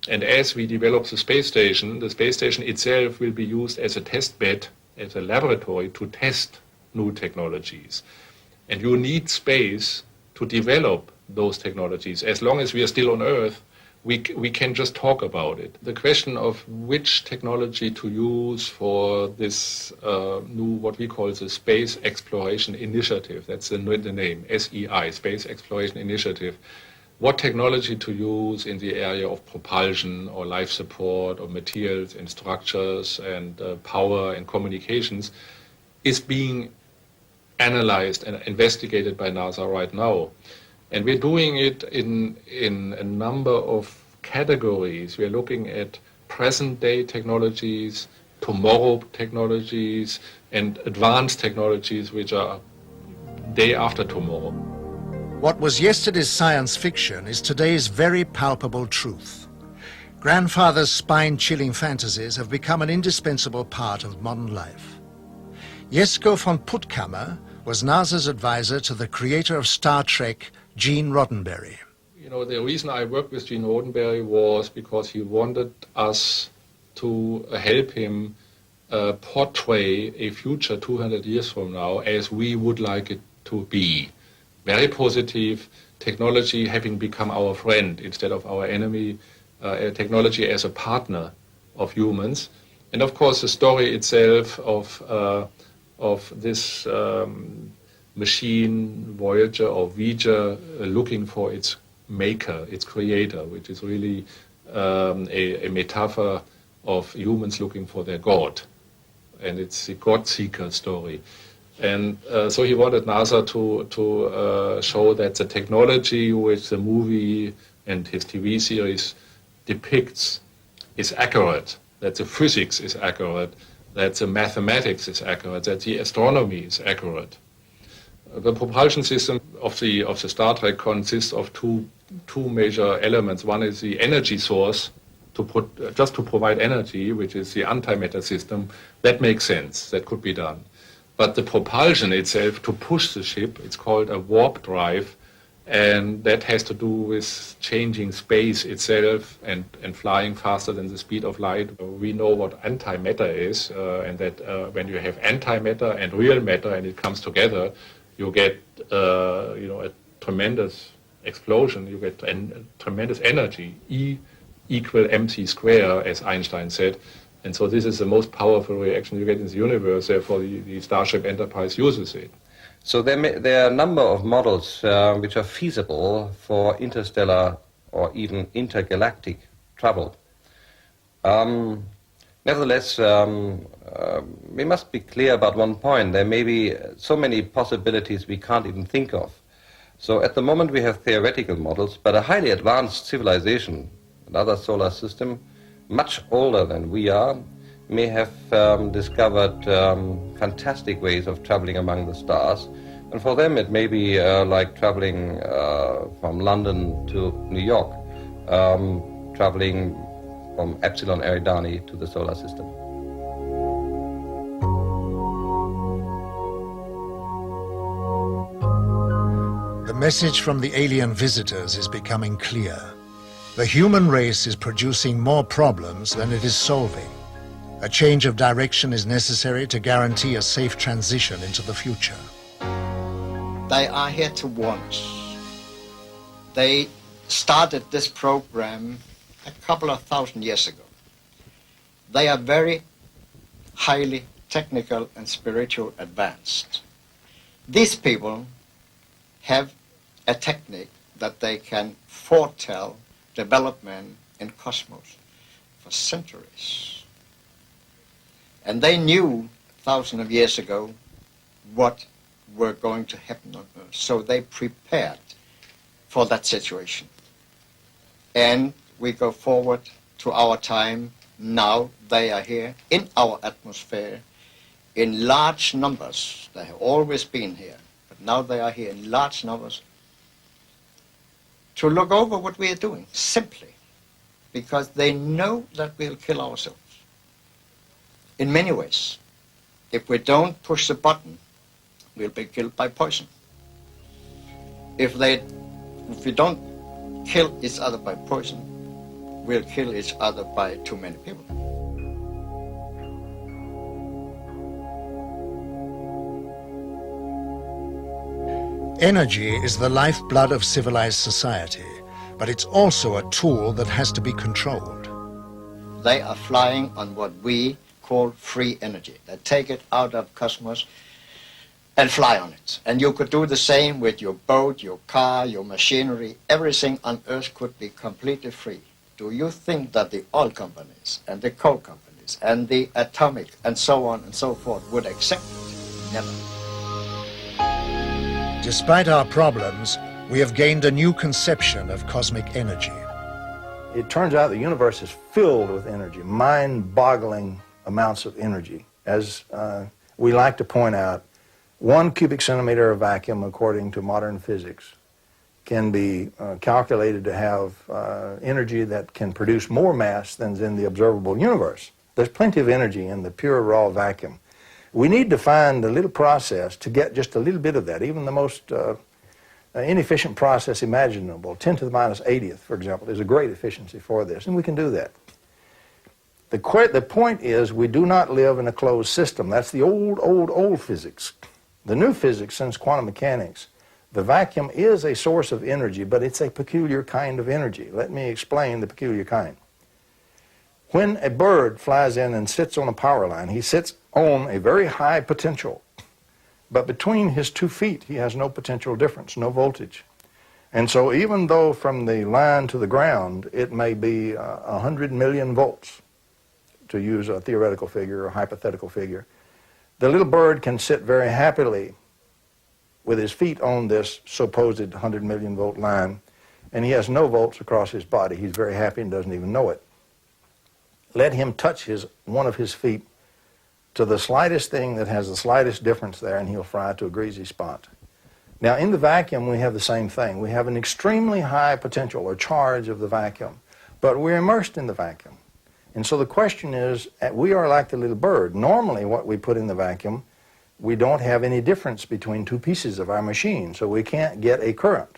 And as we develop the space station itself will be used as a test bed, as a laboratory to test new technologies. And you need space to develop those technologies. As long as we are still on Earth, we can just talk about it. The question of which technology to use for this new, what we call the Space Exploration Initiative, that's the name, SEI, Space Exploration Initiative. What technology to use in the area of propulsion or life support or materials and structures and power and communications is being analyzed and investigated by NASA right now. And we're doing it in a number of categories. We're looking at present-day technologies, tomorrow technologies, and advanced technologies which are day after tomorrow. What was yesterday's science fiction is today's very palpable truth. Grandfather's spine-chilling fantasies have become an indispensable part of modern life. Jesko von Puttkammer was NASA's advisor to the creator of Star Trek, Gene Roddenberry. You know, the reason I worked with Gene Roddenberry was because he wanted us to help him portray a future 200 years from now as we would like it to be. Very positive, technology having become our friend instead of our enemy, technology as a partner of humans. And of course the story itself of this machine, Voyager or V'ger, looking for its maker, its creator, which is really a metaphor of humans looking for their God. And it's a God-seeker story. And so he wanted NASA to show that the technology which the movie and his TV series depicts is accurate, that the physics is accurate, that the mathematics is accurate, that the astronomy is accurate. The propulsion system of the Star Trek consists of two major elements. One is the energy source, just to provide energy, which is the antimatter system. That makes sense, that could be done. But the propulsion itself, to push the ship, it's called a warp drive, and that has to do with changing space itself and flying faster than the speed of light. We know what antimatter is, and that when you have antimatter and real matter and it comes together, you get a tremendous explosion, you get tremendous energy, E equal mc square, as Einstein said. And so this is the most powerful reaction you get in the universe, therefore the Starship Enterprise uses it. So there are a number of models which are feasible for interstellar or even intergalactic travel. Nevertheless, we must be clear about one point. There may be so many possibilities we can't even think of. So at the moment we have theoretical models, but a highly advanced civilization, another solar system, much older than we are, may have discovered fantastic ways of traveling among the stars. And for them it may be like traveling from London to New York, traveling from Epsilon Eridani to the solar system. The message from the alien visitors is becoming clear. The human race is producing more problems than it is solving. A change of direction is necessary to guarantee a safe transition into the future. They are here to warn us. They started this program a couple of thousand years ago. They are very highly technical and spiritual advanced. These people have a technique that they can foretell development in cosmos for centuries. And they knew thousands of years ago what were going to happen on Earth. So they prepared for that situation. And we go forward to our time. Now they are here in our atmosphere in large numbers. They have always been here, but now they are here in large numbers to look over what we are doing, simply because they know that we'll kill ourselves. In many ways, if we don't push the button, we'll be killed by poison. If we don't kill each other by poison, we'll kill each other by too many people. Energy is the lifeblood of civilized society, but it's also a tool that has to be controlled. They are flying on what we call free energy. They take it out of cosmos and fly on it. And you could do the same with your boat, your car, your machinery. Everything on Earth could be completely free. Do you think that the oil companies and the coal companies and the atomic and so on and so forth would accept it? Never. Despite our problems, we have gained a new conception of cosmic energy. It turns out the universe is filled with energy, mind-boggling amounts of energy. As we like to point out, 1 cubic centimeter of vacuum, according to modern physics, can be calculated to have energy that can produce more mass than is in the observable universe. There's plenty of energy in the pure raw vacuum. We need to find a little process to get just a little bit of that, even the most inefficient process imaginable. 10 to the minus 80th, for example, is a great efficiency for this, and we can do that. The point is we do not live in a closed system. That's the old physics. The new physics, since quantum mechanics, the vacuum is a source of energy, but it's a peculiar kind of energy. Let me explain the peculiar kind. When a bird flies in and sits on a power line, he sits on a very high potential. But between his 2 feet, he has no potential difference, no voltage. And so even though from the line to the ground, it may be 100 million volts, to use a theoretical figure or hypothetical figure, the little bird can sit very happily with his feet on this supposed 100 million volt line, and he has no volts across his body. He's very happy and doesn't even know it. Let him touch one of his feet to the slightest thing that has the slightest difference there, and he'll fry to a greasy spot. Now, in the vacuum, we have the same thing. We have an extremely high potential or charge of the vacuum, but we're immersed in the vacuum. And so the question is, we are like the little bird. Normally, what we put in the vacuum, we don't have any difference between 2 pieces of our machine, so we can't get a current.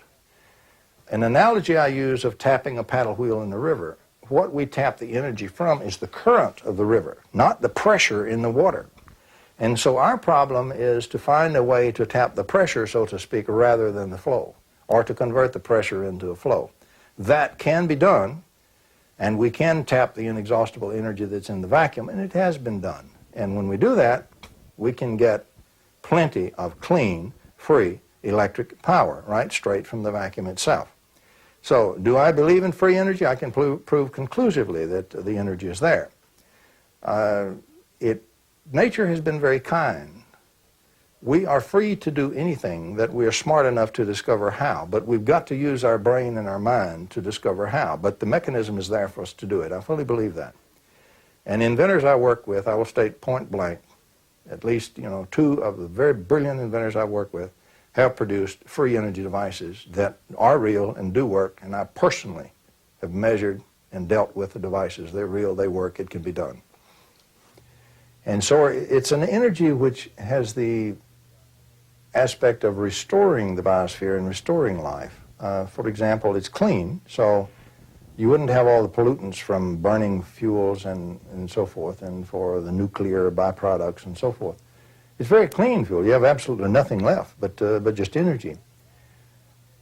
An analogy I use of tapping a paddle wheel in the river, what we tap the energy from is the current of the river, not the pressure in the water. And so our problem is to find a way to tap the pressure, so to speak, rather than the flow, or to convert the pressure into a flow. That can be done, and we can tap the inexhaustible energy that's in the vacuum, and it has been done. And when we do that, we can get plenty of clean, free electric power, right, straight from the vacuum itself. So, do I believe in free energy? I can prove conclusively that the energy is there. Nature has been very kind. We are free to do anything that we are smart enough to discover how, but we've got to use our brain and our mind to discover how. But the mechanism is there for us to do it. I fully believe that. And inventors I work with, I will state point blank, at least 2 of the very brilliant inventors I work with have produced free energy devices that are real and do work, and I personally have measured and dealt with the devices. They're real, they work, it can be done. And so it's an energy which has the aspect of restoring the biosphere and restoring life. For example, it's clean, so you wouldn't have all the pollutants from burning fuels and so forth, and for the nuclear byproducts and so forth. It's very clean fuel. You have absolutely nothing left but just energy.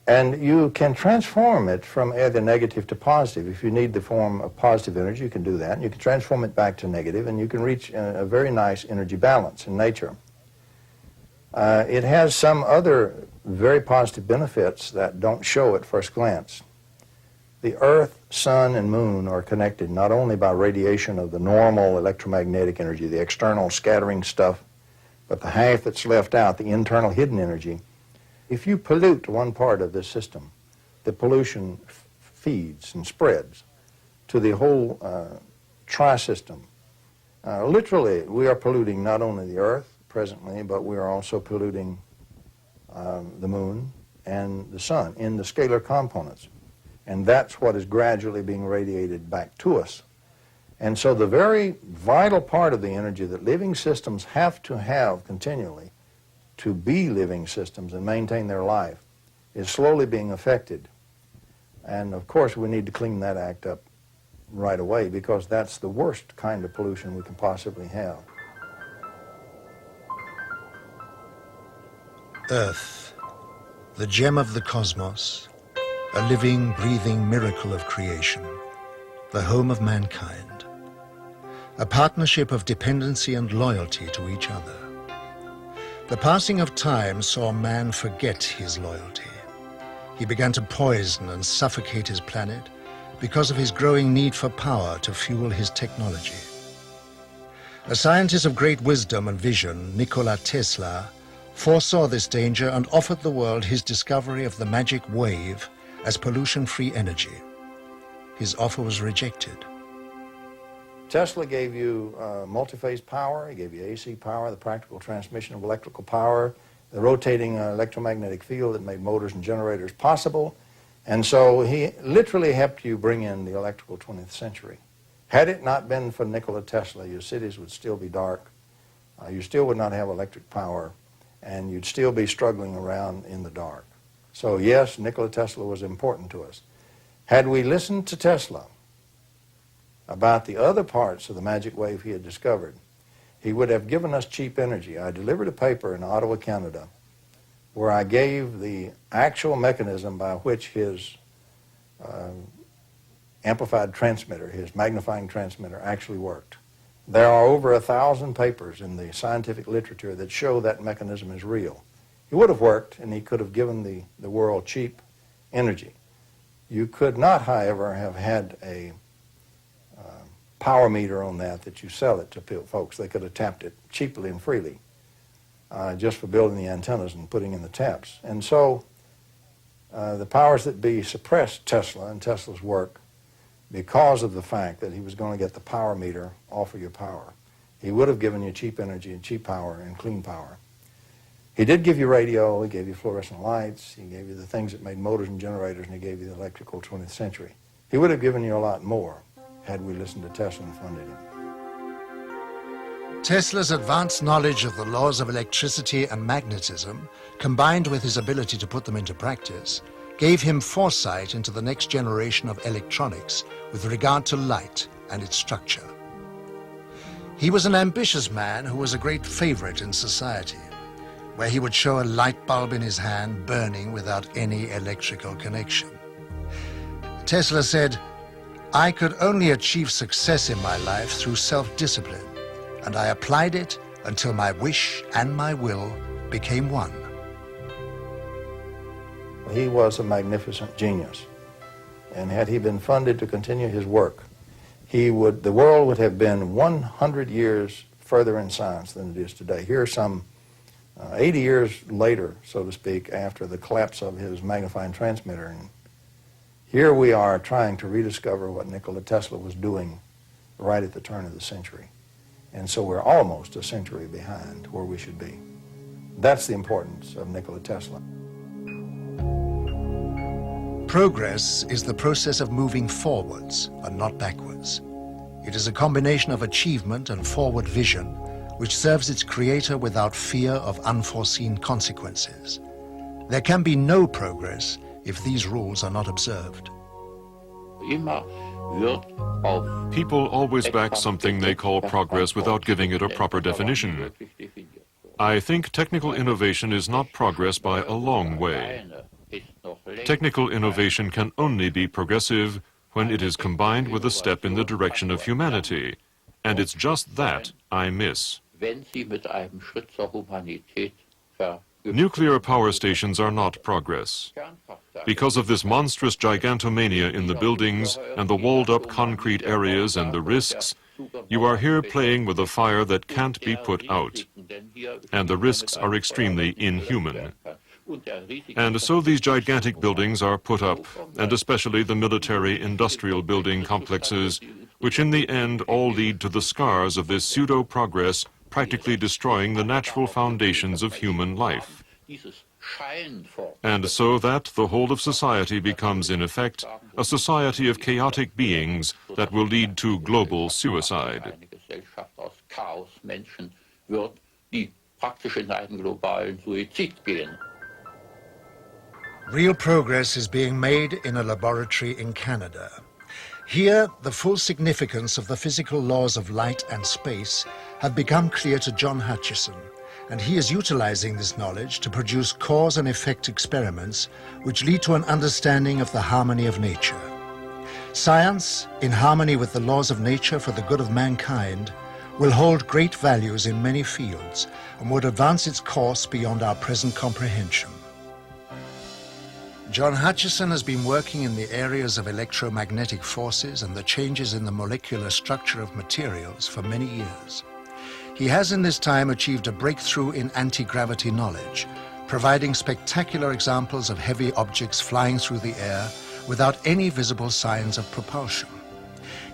And you can transform it from either negative to positive. If you need the form of positive energy, you can do that. And you can transform it back to negative, and you can reach a very nice energy balance in nature. It has some other very positive benefits that don't show at first glance. The Earth, Sun, and Moon are connected not only by radiation of the normal electromagnetic energy, the external scattering stuff, but the half that's left out, the internal hidden energy. If you pollute one part of this system, the pollution feeds and spreads to the whole tri-system. Literally, we are polluting not only the Earth presently, but we are also polluting the Moon and the Sun in the scalar components. And that's what is gradually being radiated back to us. And so the very vital part of the energy that living systems have to have continually to be living systems and maintain their life is slowly being affected. And of course we need to clean that act up right away, because that's the worst kind of pollution we can possibly have. Earth, the gem of the cosmos, a living, breathing miracle of creation, the home of mankind. A partnership of dependency and loyalty to each other. The passing of time saw man forget his loyalty. He began to poison and suffocate his planet because of his growing need for power to fuel his technology. A scientist of great wisdom and vision, Nikola Tesla, foresaw this danger and offered the world his discovery of the magic wave as pollution-free energy. His offer was rejected. Tesla gave you multi-phase power, he gave you AC power, the practical transmission of electrical power, the rotating electromagnetic field that made motors and generators possible. And so he literally helped you bring in the electrical 20th century. Had it not been for Nikola Tesla, your cities would still be dark, you still would not have electric power, and you'd still be struggling around in the dark. So yes, Nikola Tesla was important to us. Had we listened to Tesla about the other parts of the magic wave he had discovered, he would have given us cheap energy. I delivered a paper in Ottawa, Canada, where I gave the actual mechanism by which his amplified transmitter, his magnifying transmitter, actually worked. There are over 1,000 papers in the scientific literature that show that mechanism is real. It would have worked, and he could have given the world cheap energy. You could not, however, have had a power meter on that you sell it to folks. They could have tapped it cheaply and freely just for building the antennas and putting in the taps. And so the powers that be suppressed Tesla and Tesla's work because of the fact that he was going to get the power meter off of your power. He would have given you cheap energy and cheap power and clean power. He did give you radio, he gave you fluorescent lights, he gave you the things that made motors and generators, and he gave you the electrical 20th century. He would have given you a lot more had we listened to Tesla and funded him. Tesla's advanced knowledge of the laws of electricity and magnetism, combined with his ability to put them into practice, gave him foresight into the next generation of electronics with regard to light and its structure. He was an ambitious man who was a great favorite in society, where he would show a light bulb in his hand burning without any electrical connection. Tesla said, "I could only achieve success in my life through self-discipline, and I applied it until my wish and my will became one." He was a magnificent genius, and had he been funded to continue his work, the world would have been 100 years further in science than it is today. Here, some 80 years later, so to speak, after the collapse of his magnifying transmitter, and here we are trying to rediscover what Nikola Tesla was doing right at the turn of the century. And so we're almost a century behind where we should be. That's the importance of Nikola Tesla. Progress is the process of moving forwards and not backwards. It is a combination of achievement and forward vision which serves its creator without fear of unforeseen consequences. There can be no progress if these rules are not observed. People always back something they call progress without giving it a proper definition. I think technical innovation is not progress by a long way. Technical innovation can only be progressive when it is combined with a step in the direction of humanity, and it's just that I miss. Nuclear power stations are not progress. Because of this monstrous gigantomania in the buildings and the walled-up concrete areas and the risks, you are here playing with a fire that can't be put out. And the risks are extremely inhuman. And so these gigantic buildings are put up, and especially the military-industrial building complexes, which in the end all lead to the scars of this pseudo-progress, practically destroying the natural foundations of human life. And so that the whole of society becomes, in effect, a society of chaotic beings that will lead to global suicide. Real progress is being made in a laboratory in Canada. Here, the full significance of the physical laws of light and space have become clear to John Hutchison, and he is utilizing this knowledge to produce cause and effect experiments which lead to an understanding of the harmony of nature. Science, in harmony with the laws of nature for the good of mankind, will hold great values in many fields and would advance its course beyond our present comprehension. John Hutchison has been working in the areas of electromagnetic forces and the changes in the molecular structure of materials for many years. He has in this time achieved a breakthrough in anti-gravity knowledge, providing spectacular examples of heavy objects flying through the air without any visible signs of propulsion.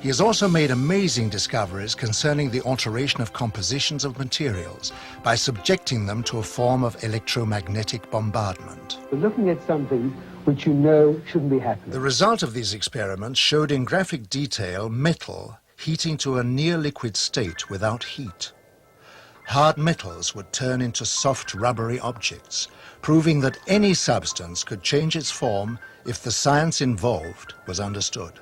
He has also made amazing discoveries concerning the alteration of compositions of materials by subjecting them to a form of electromagnetic bombardment. We're looking at something which you know shouldn't be happening. The result of these experiments showed in graphic detail metal heating to a near-liquid state without heat. Hard metals would turn into soft rubbery objects, proving that any substance could change its form if the science involved was understood.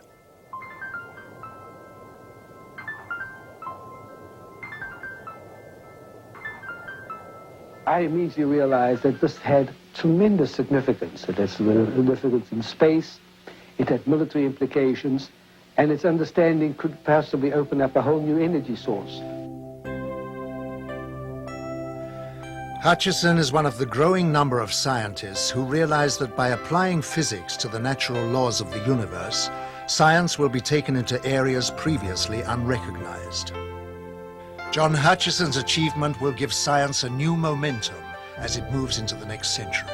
I immediately realized that this had tremendous significance. It had significance in space, it had military implications, and its understanding could possibly open up a whole new energy source. Hutchison is one of the growing number of scientists who realize that by applying physics to the natural laws of the universe, science will be taken into areas previously unrecognized. John Hutchison's achievement will give science a new momentum as it moves into the next century.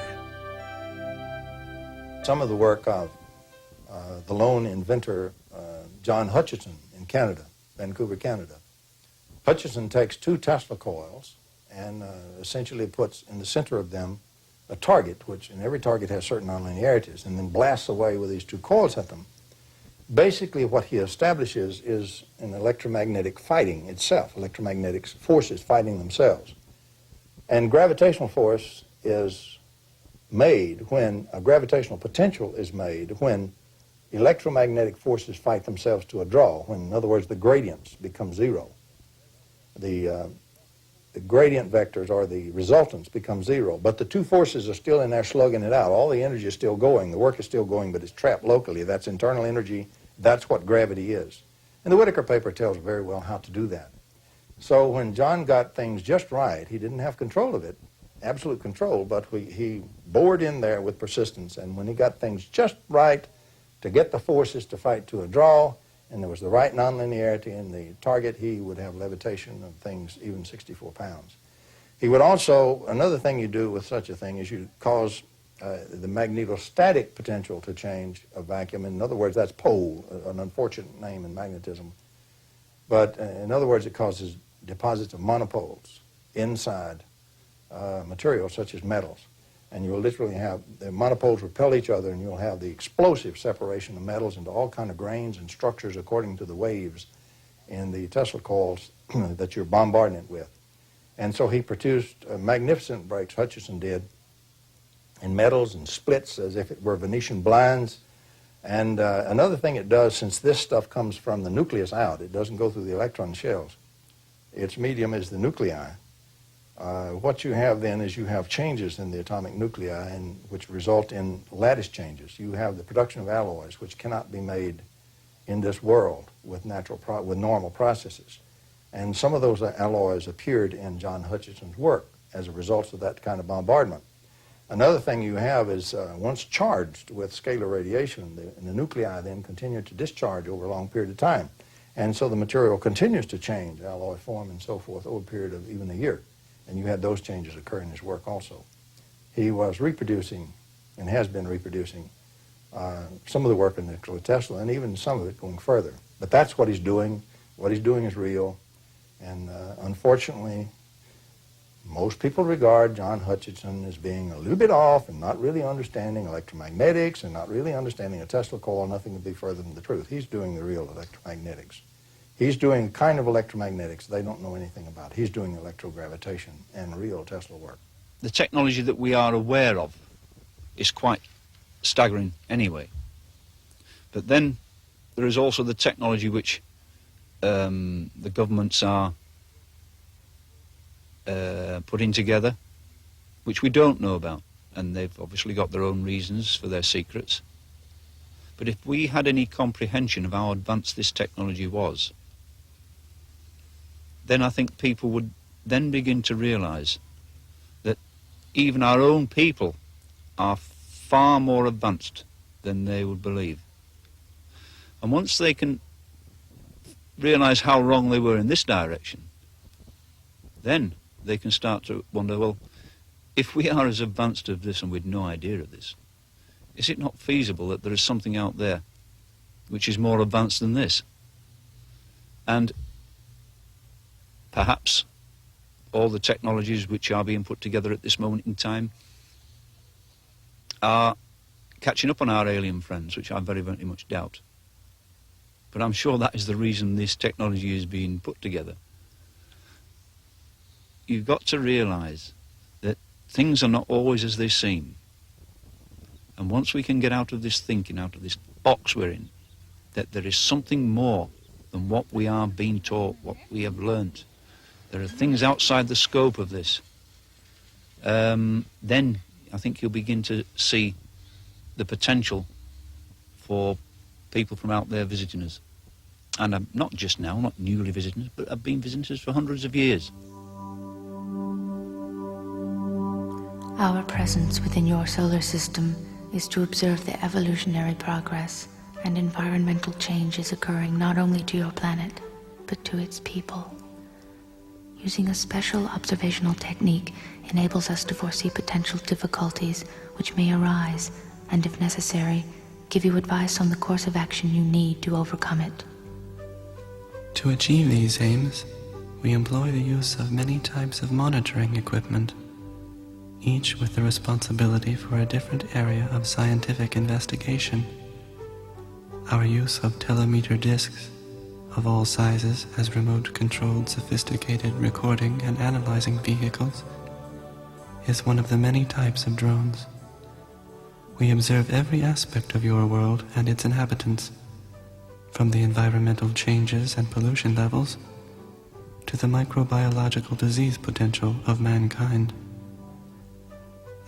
Some of the work of the lone inventor, John Hutchison in Canada, Vancouver, Canada. Hutchison takes two Tesla coils and essentially puts in the center of them a target, which in every target has certain nonlinearities, and then blasts away with these two coils at them. Basically what he establishes is an electromagnetic fighting itself, electromagnetic forces fighting themselves. And gravitational force is made when, a gravitational potential is made when electromagnetic forces fight themselves to a draw, when, in other words, the gradients become zero. The gradient vectors, or the resultants, become zero, but the two forces are still in there slugging it out. All the energy is still going, the work is still going, but it's trapped locally. That's internal energy. That's what gravity is. And the Whittaker paper tells very well how to do that. So when John got things just right, he didn't have control of it, absolute control, but he bored in there with persistence, and when he got things just right to get the forces to fight to a draw, and there was the right nonlinearity in the target, he would have levitation of things even 64 pounds. He would also, another thing you do with such a thing is you cause the magnetostatic potential to change a vacuum. In other words, that's pole, an unfortunate name in magnetism. But in other words, it causes deposits of monopoles inside materials such as metals. And you'll literally have the monopoles repel each other, and you'll have the explosive separation of metals into all kind of grains and structures according to the waves in the Tesla coils that you're bombarding it with. And so he produced magnificent breaks, Hutchison did, in metals and splits as if it were Venetian blinds. And another thing it does, since this stuff comes from the nucleus out, it doesn't go through the electron shells. Its medium is the nuclei. What you have then is you have changes in the atomic nuclei, and which result in lattice changes. You have the production of alloys, which cannot be made in this world with normal processes. And some of those alloys appeared in John Hutchison's work as a result of that kind of bombardment. Another thing you have is once charged with scalar radiation, the nuclei then continue to discharge over a long period of time. And so the material continues to change, alloy form and so forth, over a period of even a year. And you had those changes occur in his work also. He was reproducing, and has been reproducing, some of the work of Nikola Tesla, and even some of it going further. But that's what he's doing. What he's doing is real. And unfortunately, most people regard John Hutchison as being a little bit off and not really understanding electromagnetics and not really understanding a Tesla coil. Nothing could be further from the truth. He's doing the real electromagnetics. He's doing the kind of electromagnetics they don't know anything about. He's doing electrogravitation and real Tesla work. The technology that we are aware of is quite staggering anyway. But then there is also the technology which the governments are putting together, which we don't know about, and they've obviously got their own reasons for their secrets. But if we had any comprehension of how advanced this technology was, then I think people would then begin to realize that even our own people are far more advanced than they would believe. And once they can realize how wrong they were in this direction, then they can start to wonder, well, if we are as advanced as this and we'd no idea of this, is it not feasible that there is something out there which is more advanced than this? And perhaps all the technologies which are being put together at this moment in time are catching up on our alien friends, which I very, very much doubt. But I'm sure that is the reason this technology is being put together. You've got to realise that things are not always as they seem. And once we can get out of this thinking, out of this box we're in, that there is something more than what we are being taught, what we have learnt. There are things outside the scope of this. Then I think you'll begin to see the potential for people from out there visiting us. And not just now, not newly visiting us, but have been visiting us for hundreds of years. Our presence within your solar system is to observe the evolutionary progress and environmental changes occurring not only to your planet, but to its people. Using a special observational technique enables us to foresee potential difficulties which may arise, and if necessary, give you advice on the course of action you need to overcome it. To achieve these aims, we employ the use of many types of monitoring equipment, each with the responsibility for a different area of scientific investigation. Our use of telemeter discs of all sizes as remote-controlled sophisticated recording and analyzing vehicles is one of the many types of drones. We observe every aspect of your world and its inhabitants, from the environmental changes and pollution levels to the microbiological disease potential of mankind.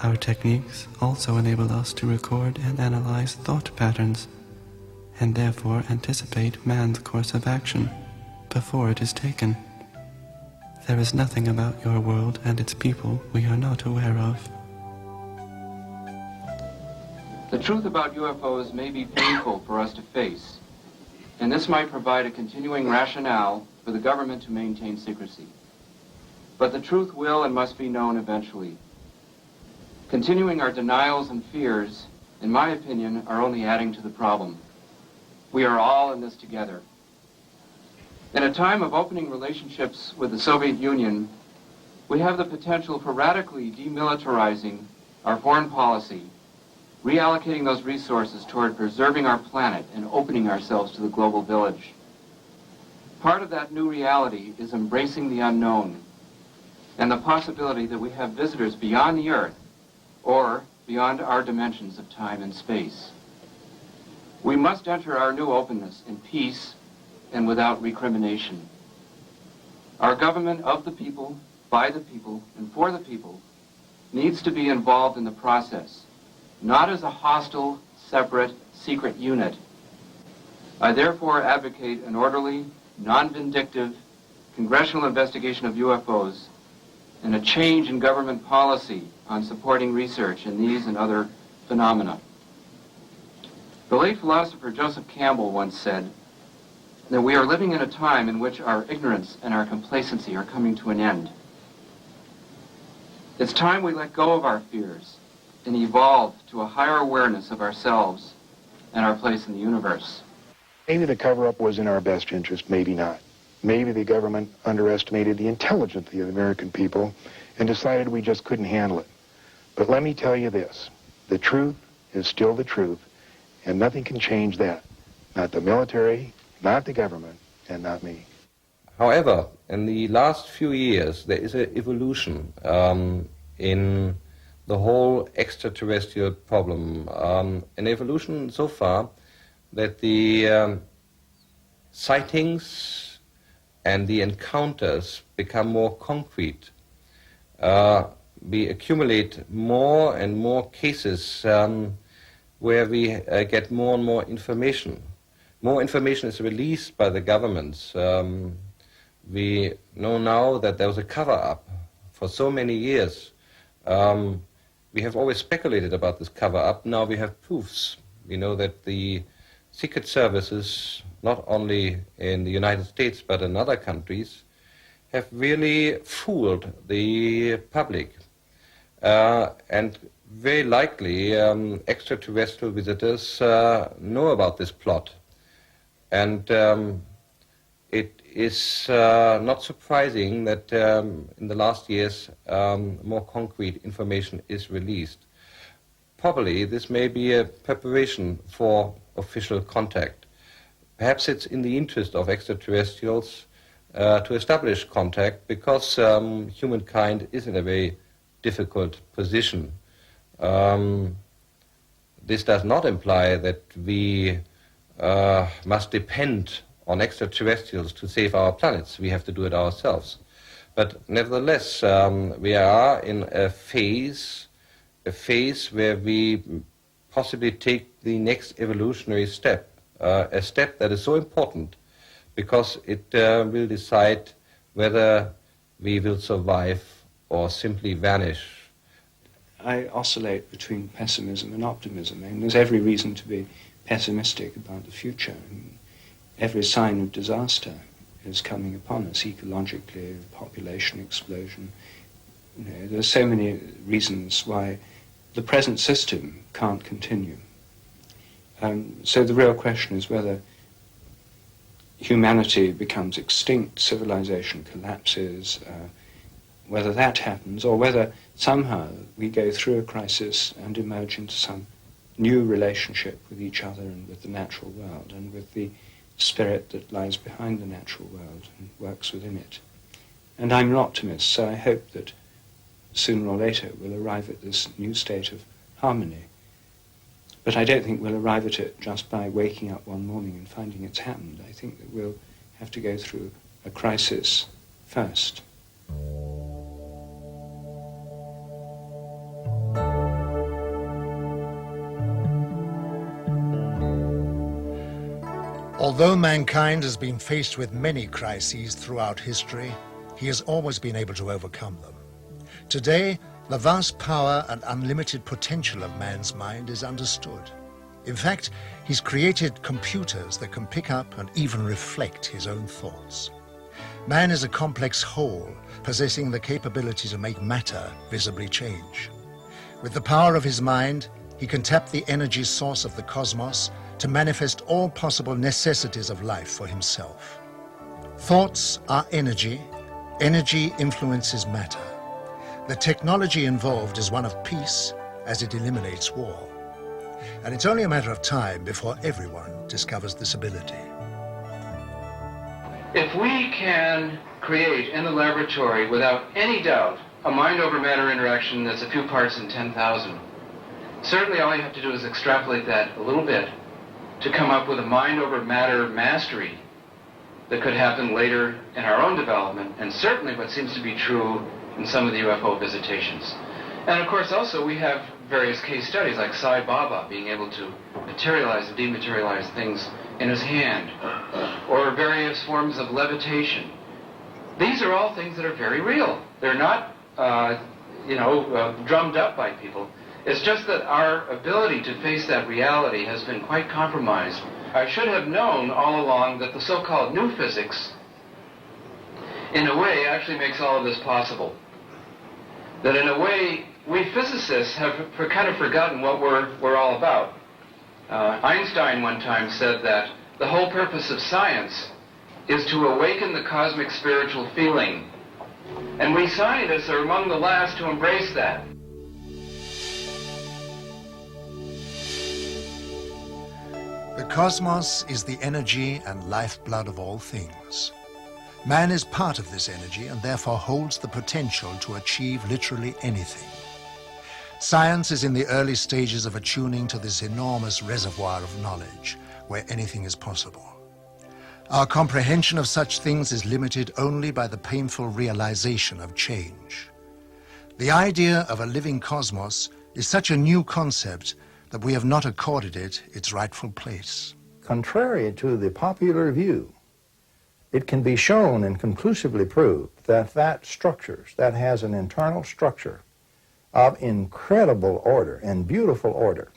Our techniques also enable us to record and analyze thought patterns, and therefore anticipate man's course of action before it is taken. There is nothing about your world and its people we are not aware of. The truth about UFOs may be painful for us to face, and this might provide a continuing rationale for the government to maintain secrecy. But the truth will and must be known eventually. Continuing our denials and fears, in my opinion, are only adding to the problem. We are all in this together. In a time of opening relationships with the Soviet Union, we have the potential for radically demilitarizing our foreign policy, reallocating those resources toward preserving our planet and opening ourselves to the global village. Part of that new reality is embracing the unknown and the possibility that we have visitors beyond the Earth or beyond our dimensions of time and space. We must enter our new openness in peace and without recrimination. Our government of the people, by the people, and for the people needs to be involved in the process, not as a hostile, separate, secret unit. I therefore advocate an orderly, non-vindictive congressional investigation of UFOs and a change in government policy on supporting research in these and other phenomena. The late philosopher Joseph Campbell once said that we are living in a time in which our ignorance and our complacency are coming to an end. It's time we let go of our fears and evolve to a higher awareness of ourselves and our place in the universe. Maybe the cover-up was in our best interest, maybe not. Maybe the government underestimated the intelligence of the American people and decided we just couldn't handle it. But let me tell you this, the truth is still the truth, and nothing can change that. Not the military, not the government, and not me. However, in the last few years, there is an evolution in the whole extraterrestrial problem. An evolution so far that the sightings and the encounters become more concrete. We accumulate more and more cases where we get more and more information. More information is released by the governments. We know now that there was a cover-up for so many years. We have always speculated about this cover-up. Now we have proofs. We know that the secret services, not only in the United States but in other countries, have really fooled the public. And very likely extraterrestrial visitors know about this plot. And it is not surprising that in the last years more concrete information is released. Probably this may be a preparation for official contact. Perhaps it's in the interest of extraterrestrials to establish contact because humankind is in a very difficult position. This does not imply that we must depend on extraterrestrials to save our planets. We have to do it ourselves. But nevertheless, we are in a phase where we possibly take the next evolutionary step, a step that is so important because it will decide whether we will survive or simply vanish. I oscillate between pessimism and optimism, and there's every reason to be pessimistic about the future. And every sign of disaster is coming upon us ecologically, population explosion. You know, there's so many reasons why the present system can't continue. So the real question is whether humanity becomes extinct, civilization collapses, whether that happens, or whether somehow we go through a crisis and emerge into some new relationship with each other and with the natural world and with the spirit that lies behind the natural world and works within it. And I'm an optimist, so I hope that sooner or later we'll arrive at this new state of harmony. But I don't think we'll arrive at it just by waking up one morning and finding it's happened. I think that we'll have to go through a crisis first. Although mankind has been faced with many crises throughout history, he has always been able to overcome them. Today, the vast power and unlimited potential of man's mind is understood. In fact, he's created computers that can pick up and even reflect his own thoughts. Man is a complex whole, possessing the capability to make matter visibly change. With the power of his mind, he can tap the energy source of the cosmos to manifest all possible necessities of life for himself. Thoughts are energy. Energy influences matter. The technology involved is one of peace, as it eliminates war. And it's only a matter of time before everyone discovers this ability. If we can create in the laboratory, without any doubt, a mind-over-matter interaction that's a few parts in 10,000, certainly all you have to do is extrapolate that a little bit to come up with a mind-over-matter mastery that could happen later in our own development, and certainly what seems to be true in some of the UFO visitations. And of course also we have various case studies like Sai Baba being able to materialize and dematerialize things in his hand, or various forms of levitation. These are all things that are very real. They're not, drummed up by people. It's just that our ability to face that reality has been quite compromised. I should have known all along that the so-called new physics, in a way, actually makes all of this possible. That in a way, we physicists have kind of forgotten what we're all about. Einstein one time said that the whole purpose of science is to awaken the cosmic spiritual feeling. And we scientists are among the last to embrace that. The cosmos is the energy and lifeblood of all things. Man is part of this energy and therefore holds the potential to achieve literally anything. Science is in the early stages of attuning to this enormous reservoir of knowledge, where anything is possible. Our comprehension of such things is limited only by the painful realization of change. The idea of a living cosmos is such a new concept that we have not accorded it its rightful place. Contrary to the popular view, it can be shown and conclusively proved that that has an internal structure of incredible order and beautiful order.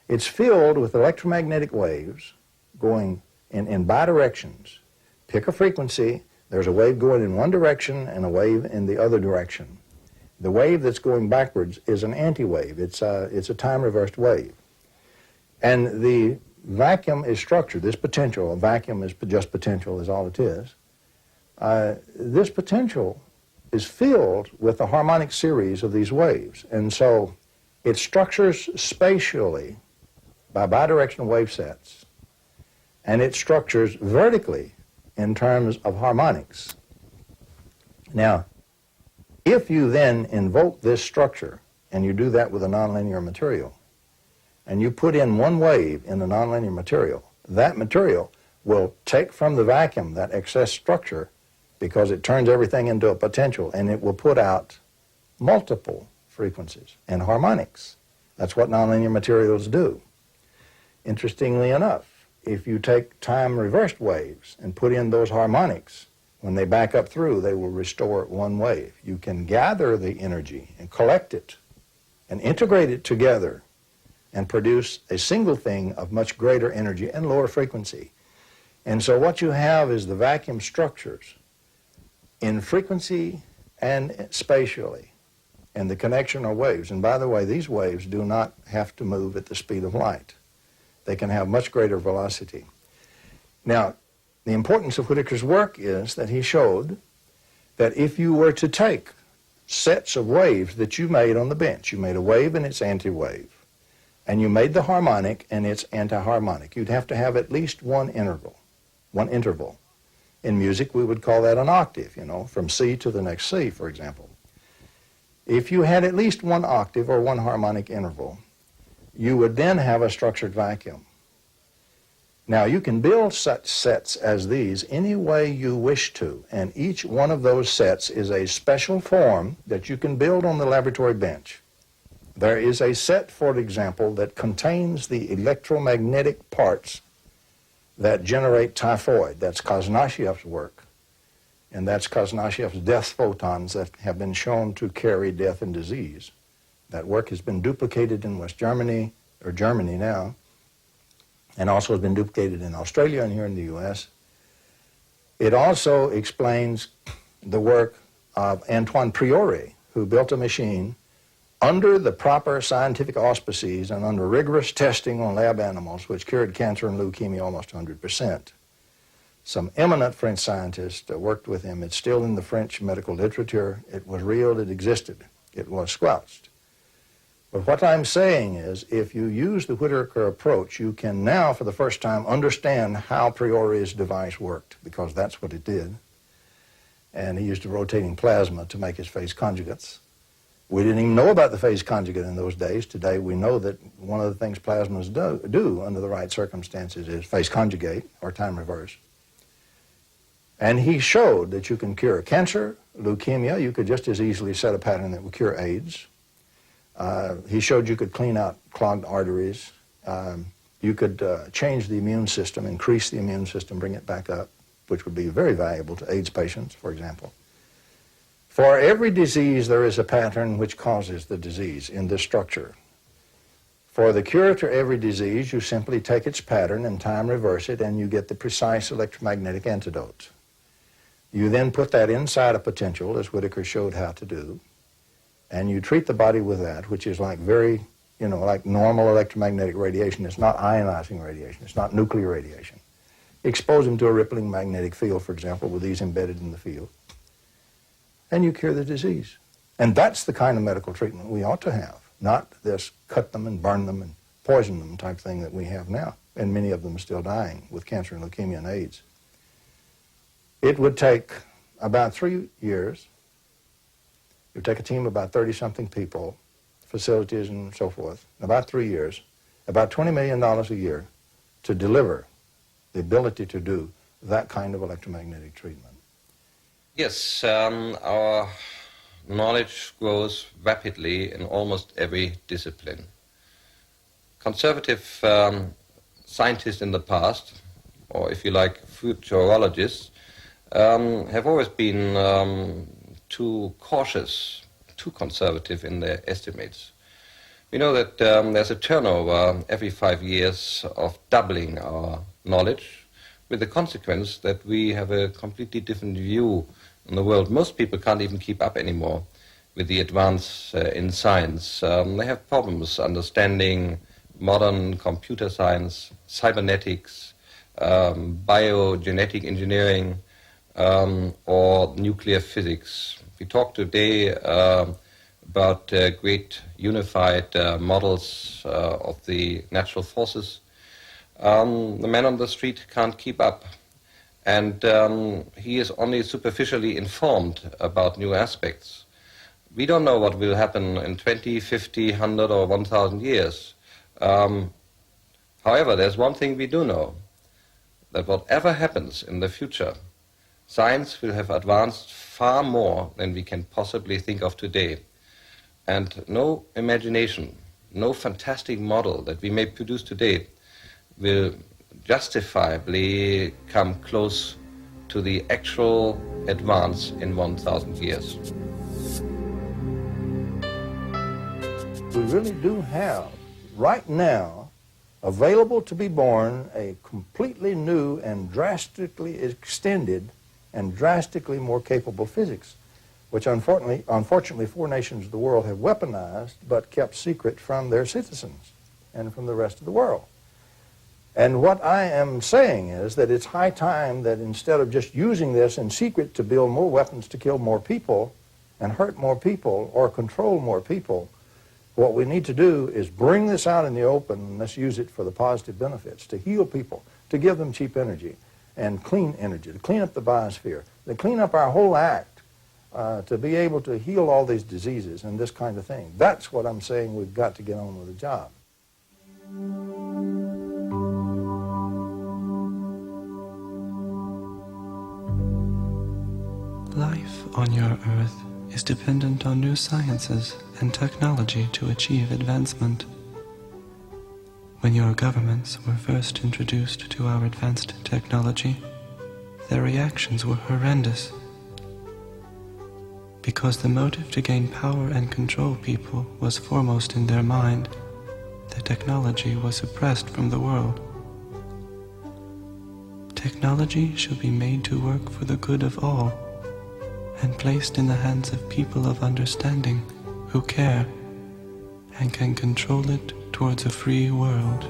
It's filled with electromagnetic waves going in bidirections. Pick a frequency, there's a wave going in one direction and a wave in the other direction. The wave that's going backwards is an anti-wave. It's a time-reversed wave. And the vacuum is structured, this potential, a vacuum is just potential is all it is, this potential is filled with a harmonic series of these waves. And so it structures spatially by bidirectional wave sets, and it structures vertically in terms of harmonics. Now, if you then invoke this structure, and you do that with a nonlinear material, and you put in one wave in the nonlinear material, that material will take from the vacuum that excess structure because it turns everything into a potential, and it will put out multiple frequencies and harmonics. That's what nonlinear materials do. Interestingly enough, if you take time-reversed waves and put in those harmonics, when they back up through, they will restore one wave. You can gather the energy and collect it and integrate it together and produce a single thing of much greater energy and lower frequency. And so what you have is the vacuum structures in frequency and spatially, and the connection are waves. And by the way, these waves do not have to move at the speed of light. They can have much greater velocity. Now, the importance of Whittaker's work is that he showed that if you were to take sets of waves that you made on the bench, you made a wave and its anti-wave, and you made the harmonic and its anti-harmonic, you'd have to have at least one interval. In music, we would call that an octave, you know, from C to the next C, for example. If you had at least one octave or one harmonic interval, you would then have a structured vacuum. Now, you can build such sets as these any way you wish to, and each one of those sets is a special form that you can build on the laboratory bench. There is a set, for example, that contains the electromagnetic parts that generate typhoid. That's Kazanashev's work, and that's Kazanashev's death photons that have been shown to carry death and disease. That work has been duplicated in West Germany, or Germany now, and also has been duplicated in Australia and here in the U.S. It also explains the work of Antoine Priori, who built a machine under the proper scientific auspices and under rigorous testing on lab animals, which cured cancer and leukemia almost 100%. Some eminent French scientists worked with him. It's still in the French medical literature. It was real, it existed. It was squelched. But what I'm saying is, if you use the Whittaker approach, you can now, for the first time, understand how Priori's device worked, because that's what it did. And he used a rotating plasma to make his phase conjugates. We didn't even know about the phase conjugate in those days. Today, we know that one of the things plasmas do under the right circumstances is phase conjugate, or time reverse. And he showed that you can cure cancer, leukemia. You could just as easily set a pattern that would cure AIDS. He showed you could clean out clogged arteries. You could change the immune system, increase the immune system, bring it back up, which would be very valuable to AIDS patients, for example. For every disease, there is a pattern which causes the disease in this structure. For the cure to every disease, you simply take its pattern and time reverse it, and you get the precise electromagnetic antidote. You then put that inside a potential, as Whittaker showed how to do, and you treat the body with that, which is like like normal electromagnetic radiation. It's not ionizing radiation. It's not nuclear radiation. Expose them to a rippling magnetic field, for example, with these embedded in the field, and you cure the disease. And that's the kind of medical treatment we ought to have, not this cut them and burn them and poison them type thing that we have now, and many of them are still dying with cancer and leukemia and AIDS. It would take about 3 years. It would take a team of about 30-something people, facilities and so forth, about 3 years, about $20 million a year to deliver the ability to do that kind of electromagnetic treatment. Yes, our knowledge grows rapidly in almost every discipline. Conservative scientists in the past, or if you like, futurologists, have always been too cautious, too conservative in their estimates. We know that there's a turnover every 5 years of doubling our knowledge, with the consequence that we have a completely different view on the world. Most people can't even keep up anymore with the advance in science. They have problems understanding modern computer science, cybernetics, biogenetic engineering, or nuclear physics. We talked today about great unified models of the natural forces. The man on the street can't keep up, and he is only superficially informed about new aspects. We don't know what will happen in 20, 50, 100 or 1,000 years. However, there's one thing we do know, that whatever happens in the future, science will have advanced far more than we can possibly think of today. And no imagination, no fantastic model that we may produce today will justifiably come close to the actual advance in 1,000 years. We really do have, right now, available to be born, a completely new and drastically extended and drastically more capable physics, which unfortunately 4 nations of the world have weaponized but kept secret from their citizens and from the rest of the world. And what I am saying is that it's high time that instead of just using this in secret to build more weapons to kill more people and hurt more people or control more people, what we need to do is bring this out in the open and let's use it for the positive benefits, to heal people, to give them cheap energy and clean energy, to clean up the biosphere, to clean up our whole act, to be able to heal all these diseases and this kind of thing. That's what I'm saying we've got to get on with the job. Life on your Earth is dependent on new sciences and technology to achieve advancement. When your governments were first introduced to our advanced technology, their reactions were horrendous. Because the motive to gain power and control people was foremost in their mind, the technology was suppressed from the world. Technology should be made to work for the good of all, and placed in the hands of people of understanding who care and can control it towards a free world.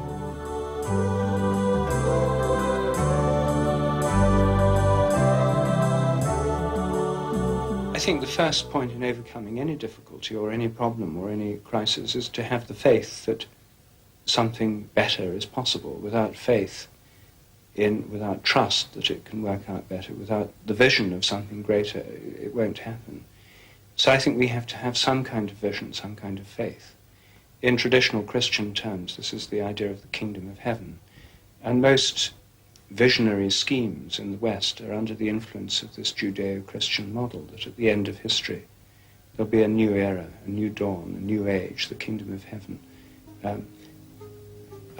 I think the first point in overcoming any difficulty or any problem or any crisis is to have the faith that something better is possible. Without faith, without trust that it can work out better, without the vision of something greater, it won't happen. So I think we have to have some kind of vision, some kind of faith. In traditional Christian terms, this is the idea of the kingdom of heaven. And most visionary schemes in the West are under the influence of this Judeo-Christian model, that at the end of history there'll be a new era, a new dawn, a new age, the kingdom of heaven.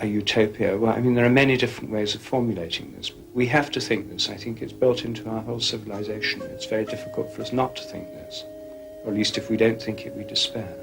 A utopia. Well, I mean, there are many different ways of formulating this. We have to think this. I think it's built into our whole civilization. It's very difficult for us not to think this. Or at least if we don't think it, we despair.